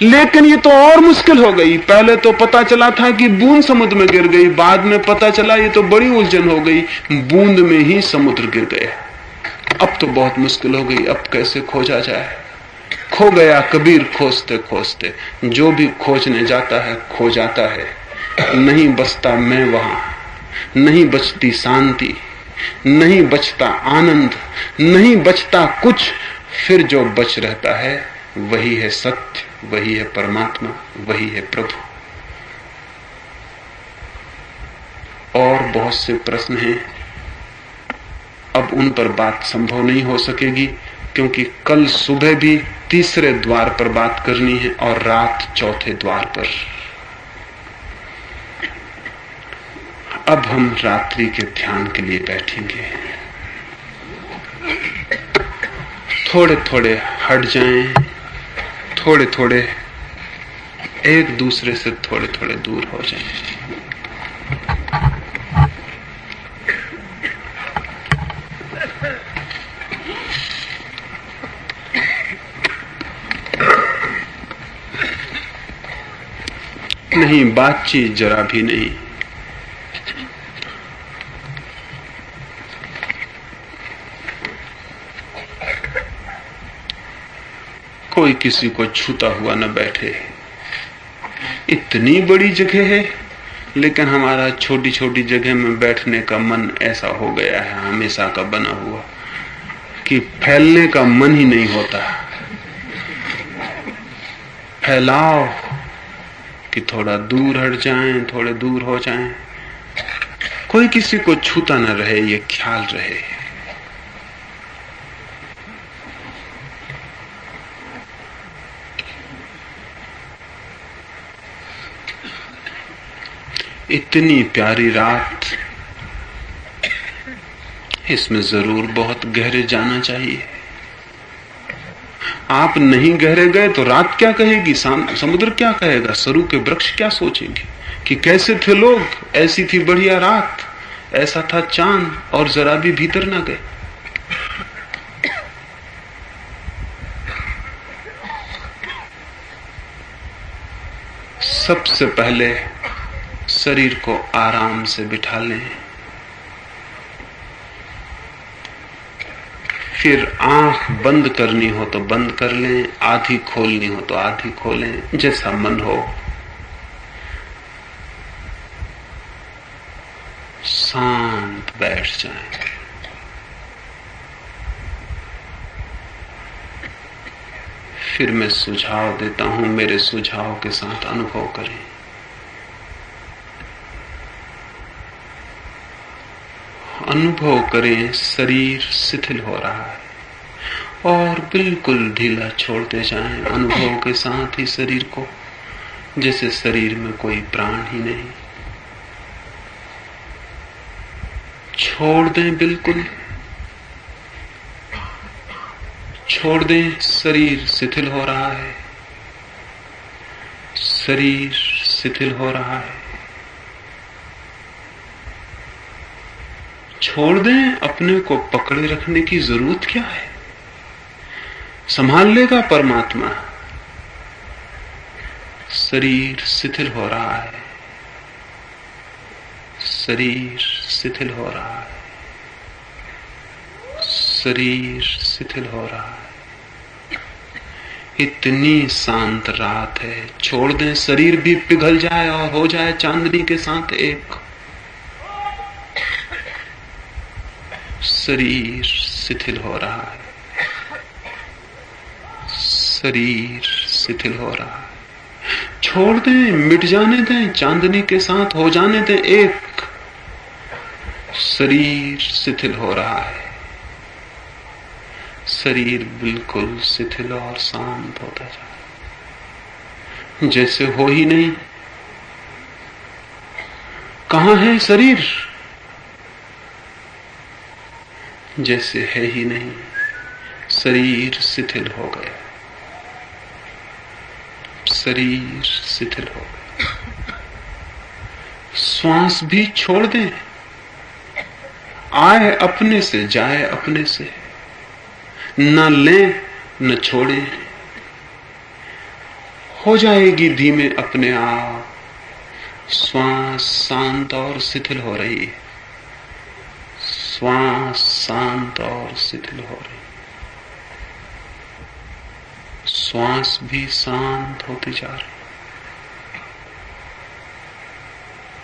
लेकिन ये तो और मुश्किल हो गई। पहले तो पता चला था कि बूंद समुद्र में गिर गई, बाद में पता चला ये तो बड़ी उलझन हो गई, बूंद में ही समुद्र गिर गया। अब तो बहुत मुश्किल हो गई, अब कैसे खोजा जाए। खो गया कबीर खोजते खोजते। जो भी खोजने जाता है खो जाता है। नहीं बचता मैं वहां, नहीं बचती शांति, नहीं बचता आनंद, नहीं बचता कुछ। फिर जो बच रहता है वही है सत्य, वही है परमात्मा, वही है प्रभु। और बहुत से प्रश्न हैं, अब उन पर बात संभव नहीं हो सकेगी, क्योंकि कल सुबह भी तीसरे द्वार पर बात करनी है और रात चौथे द्वार पर। अब हम रात्रि के ध्यान के लिए बैठेंगे। थोड़े थोड़े हट जाएं, थोड़े थोड़े एक दूसरे से थोड़े थोड़े दूर हो जाएं। नहीं, बातचीत जरा भी नहीं। कोई किसी को छूता हुआ न बैठे। इतनी बड़ी जगह है, लेकिन हमारा छोटी छोटी जगह में बैठने का मन ऐसा हो गया है, हमेशा का बना हुआ, कि फैलने का मन ही नहीं होता। फैलाओ कि थोड़ा दूर हट जाएं, थोड़े दूर हो जाएं। कोई किसी को छूता न रहे, ये ख्याल रहे। इतनी प्यारी रात, इसमें जरूर बहुत गहरे जाना चाहिए। आप नहीं गहरे गए तो रात क्या कहेगी, समुद्र क्या कहेगा, सरू के वृक्ष क्या सोचेंगे कि कैसे थे लोग, ऐसी थी बढ़िया रात, ऐसा था चांद, और जरा भी भीतर ना गए। सबसे पहले शरीर को आराम से बिठा लें, फिर आंख बंद करनी हो तो बंद कर लें, आधी खोलनी हो तो आधी खोलें, जैसा मन हो। शांत बैठ जाएं। फिर मैं सुझाव देता हूं, मेरे सुझाव के साथ अनुभव करें। अनुभव करें शरीर शिथिल हो रहा है और बिल्कुल ढीला छोड़ते जाएं, अनुभव के साथ ही शरीर को, जैसे शरीर में कोई प्राण ही नहीं। छोड़ दें, बिल्कुल छोड़ दें। शरीर शिथिल हो रहा है, शरीर शिथिल हो रहा है। छोड़ दें, अपने को पकड़े रखने की जरूरत क्या है, संभाल लेगा परमात्मा। शरीर शिथिल हो रहा है, शरीर शिथिल हो रहा है, शरीर शिथिल हो रहा है। इतनी शांत रात है, छोड़ दें, शरीर भी पिघल जाए और हो जाए चांदनी के साथ एक। शरीर शिथिल हो रहा है, शरीर शिथिल हो रहा है। छोड़ दें, मिट जाने दें, चांदनी के साथ हो जाने दें एक। शरीर शिथिल हो रहा है, शरीर बिल्कुल शिथिल और शांत होता जा रहा है, जैसे हो ही नहीं। कहां है शरीर, जैसे है ही नहीं। शरीर शिथिल हो गया, शरीर शिथिल हो गया। श्वास भी छोड़ दें, आए अपने से, जाए अपने से, न लें न छोड़ें, हो जाएगी धीमे अपने आप। श्वास शांत और शिथिल हो रही है, श्वास शांत और शिथिल हो रही, श्वास भी शांत होती जा रही,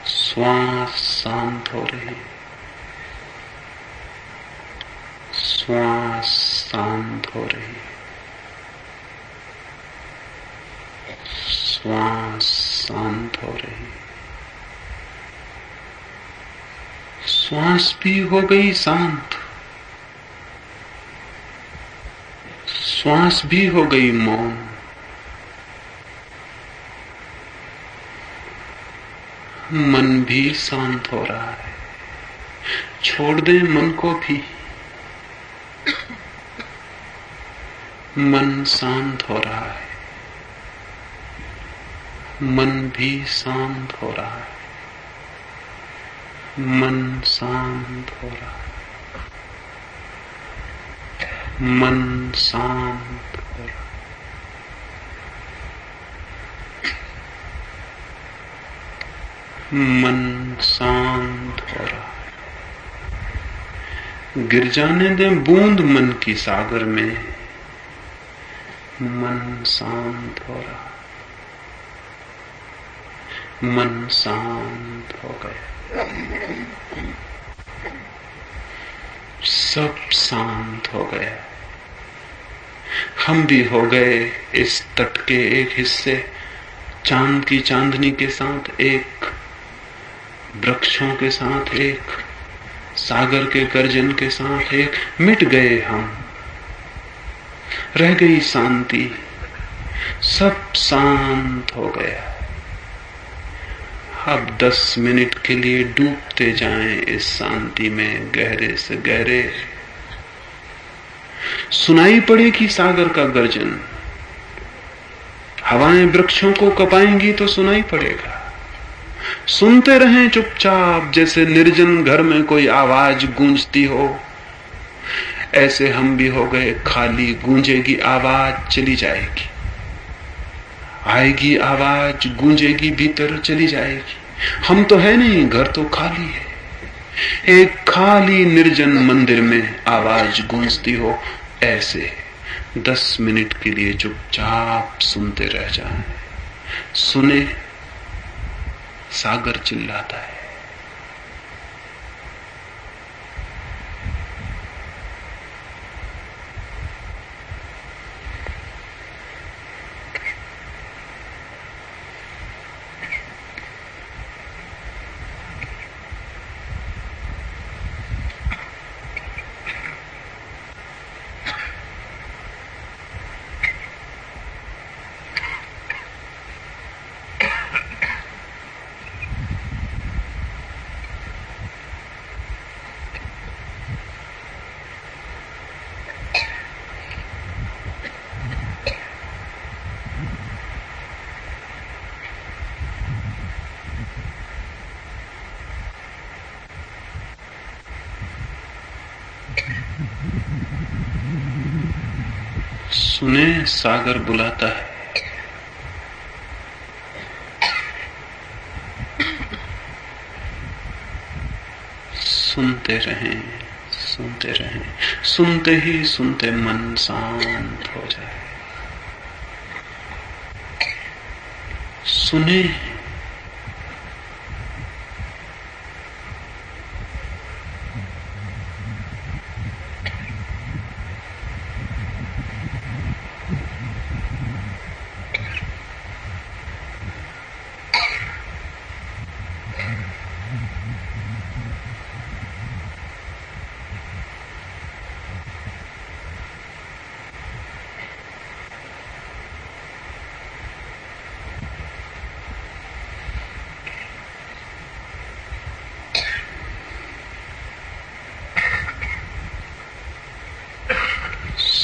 श्वास शांत हो रही, श्वास शांत हो रही, श्वास शांत हो रही। श्वास भी हो गई शांत, श्वास भी हो गई मौन। मन भी शांत हो रहा है, छोड़ दें मन को भी। मन शांत हो रहा है, मन भी शांत हो रहा है, मन शांत हो रहा है, मन शांत हो रहा है, मन शांत हो रहा है। गिर जाने दें बूंद मन की सागर में, मन शांत हो रहा, मन शांत हो गया, सब शांत हो गया। हम भी हो गए इस तट के एक हिस्से, चांद की चांदनी के साथ एक, वृक्षों के साथ एक, सागर के गर्जन के साथ एक। मिट गए हम, रह गई शांति, सब शांत हो गया। अब 10 मिनट के लिए डूबते जाएं इस शांति में, गहरे से गहरे। सुनाई पड़ेगी सागर का गर्जन, हवाएं वृक्षों को कपाएंगी तो सुनाई पड़ेगा। सुनते रहें चुपचाप, जैसे निर्जन घर में कोई आवाज गूंजती हो। ऐसे हम भी हो गए खाली, गूंजेगी आवाज चली जाएगी, आएगी आवाज गूंजेगी भीतर चली जाएगी। हम तो है नहीं, घर तो खाली है। एक खाली निर्जन मंदिर में आवाज गूंजती हो। ऐसे 10 मिनट के लिए चुपचाप सुनते रह जाएं। सुने, सागर चिल्लाता है। सुने सागर बुलाता है, सुनते रहें, सुनते रहें। सुनते ही सुनते मन शांत हो जाए। सुने,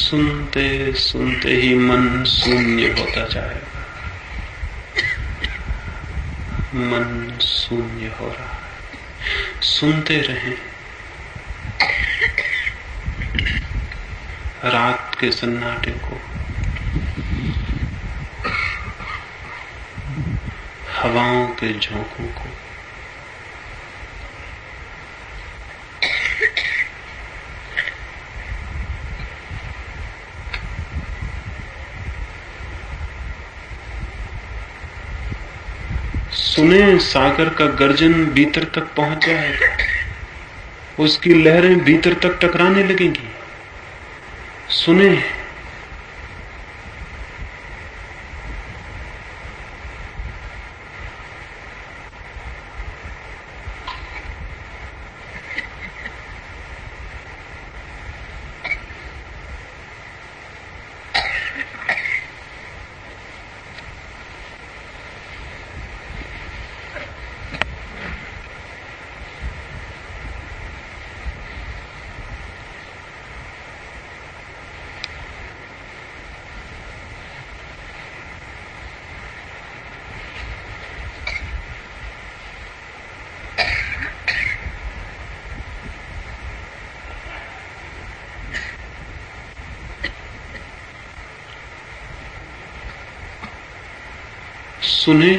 सुनते सुनते ही मन शून्य होता जाएगा। मन शून्य हो रहा है। सुनते रहें। रात के सन्नाटे को, हवाओं के झोंकों को, सुने सागर का गर्जन भीतर तक पहुंच जाएगा। उसकी लहरें भीतर तक टकराने लगेंगी। सुने, सुने,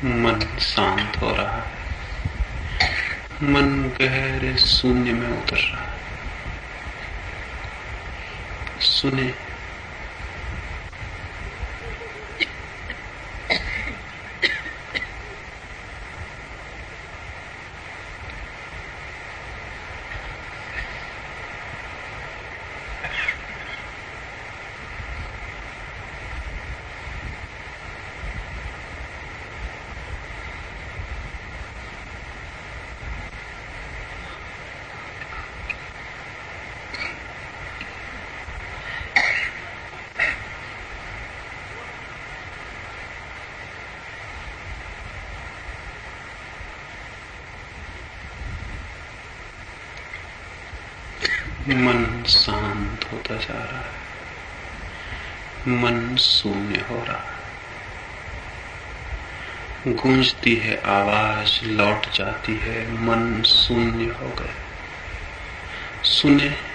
मन शांत हो रहा है। मन गहरे शून्य में उतर रहा है। सुने, मन शांत होता जा रहा है। मन शून्य हो रहा है। गूंजती है आवाज, लौट जाती है। मन शून्य हो गए। सुने,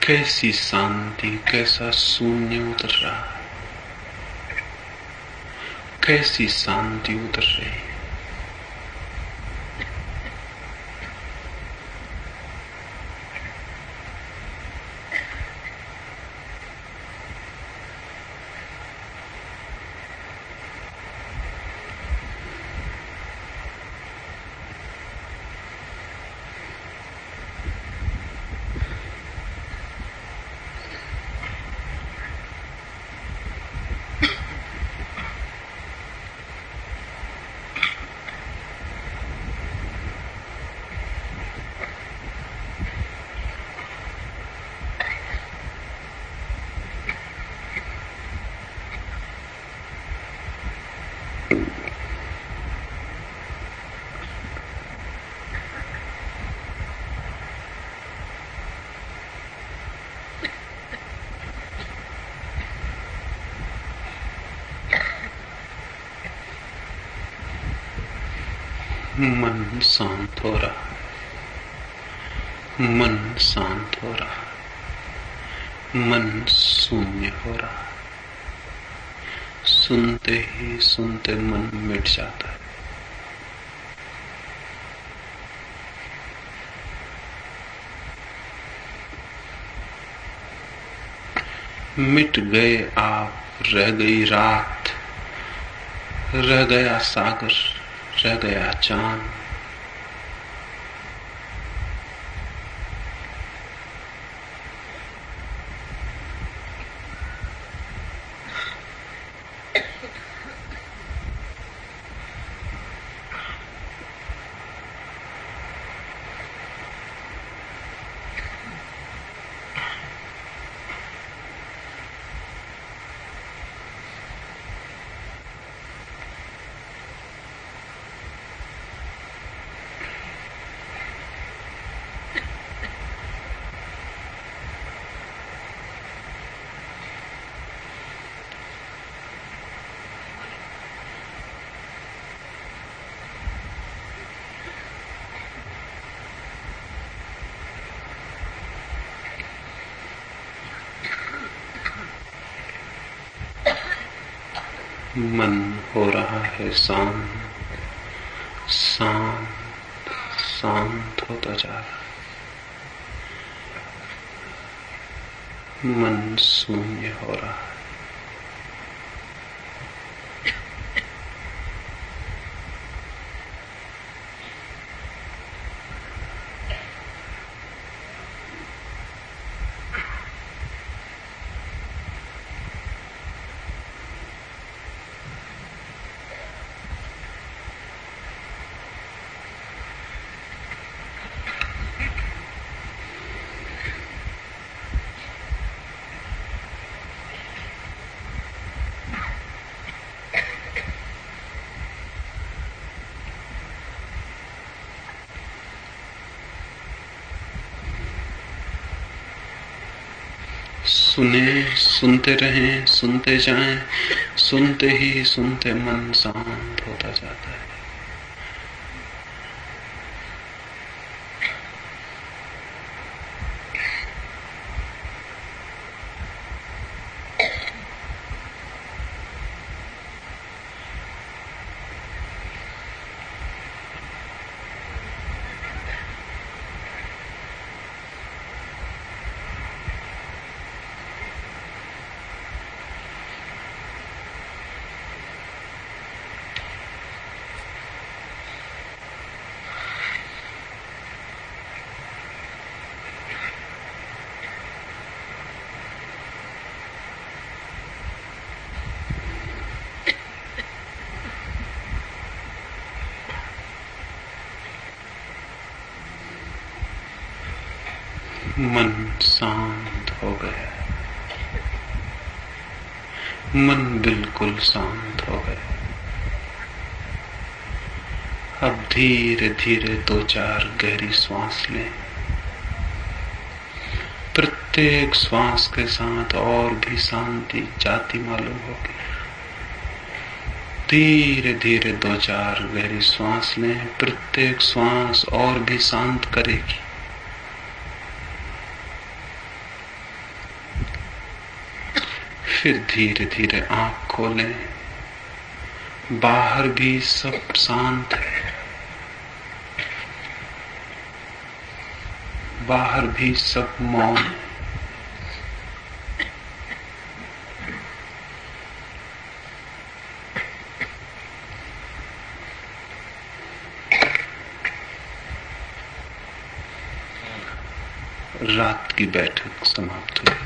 कैसी शांति, कैसा शून्य उतर रहा है। कैसी शांति उतर रही है। मन शांत हो रहा, मन शांत हो रहा, मन शून्य हो रहा। सुनते ही सुनते मन मिट जाता है। मिट गए आप, रह गई रात, रह गया सागर, रह गया चांद। मन हो रहा है शांत, शांत, शांत होता जा रहा है। मन शून्य हो रहा है। सुने, सुनते रहें, सुनते जाएं, सुनते ही सुनते मन शांत होता जाता है। मन शांत हो गया, मन बिल्कुल शांत हो गया। अब धीरे धीरे 2-4 गहरी श्वास लें। प्रत्येक श्वास के साथ और भी शांति जाती मालूम होगी। धीरे धीरे 2-4 गहरी श्वास लें। प्रत्येक श्वास और भी शांत करेगी। फिर धीरे धीरे आंख खोलें। बाहर भी सब शांत है, बाहर भी सब मौन है। रात की बैठक समाप्त हुई।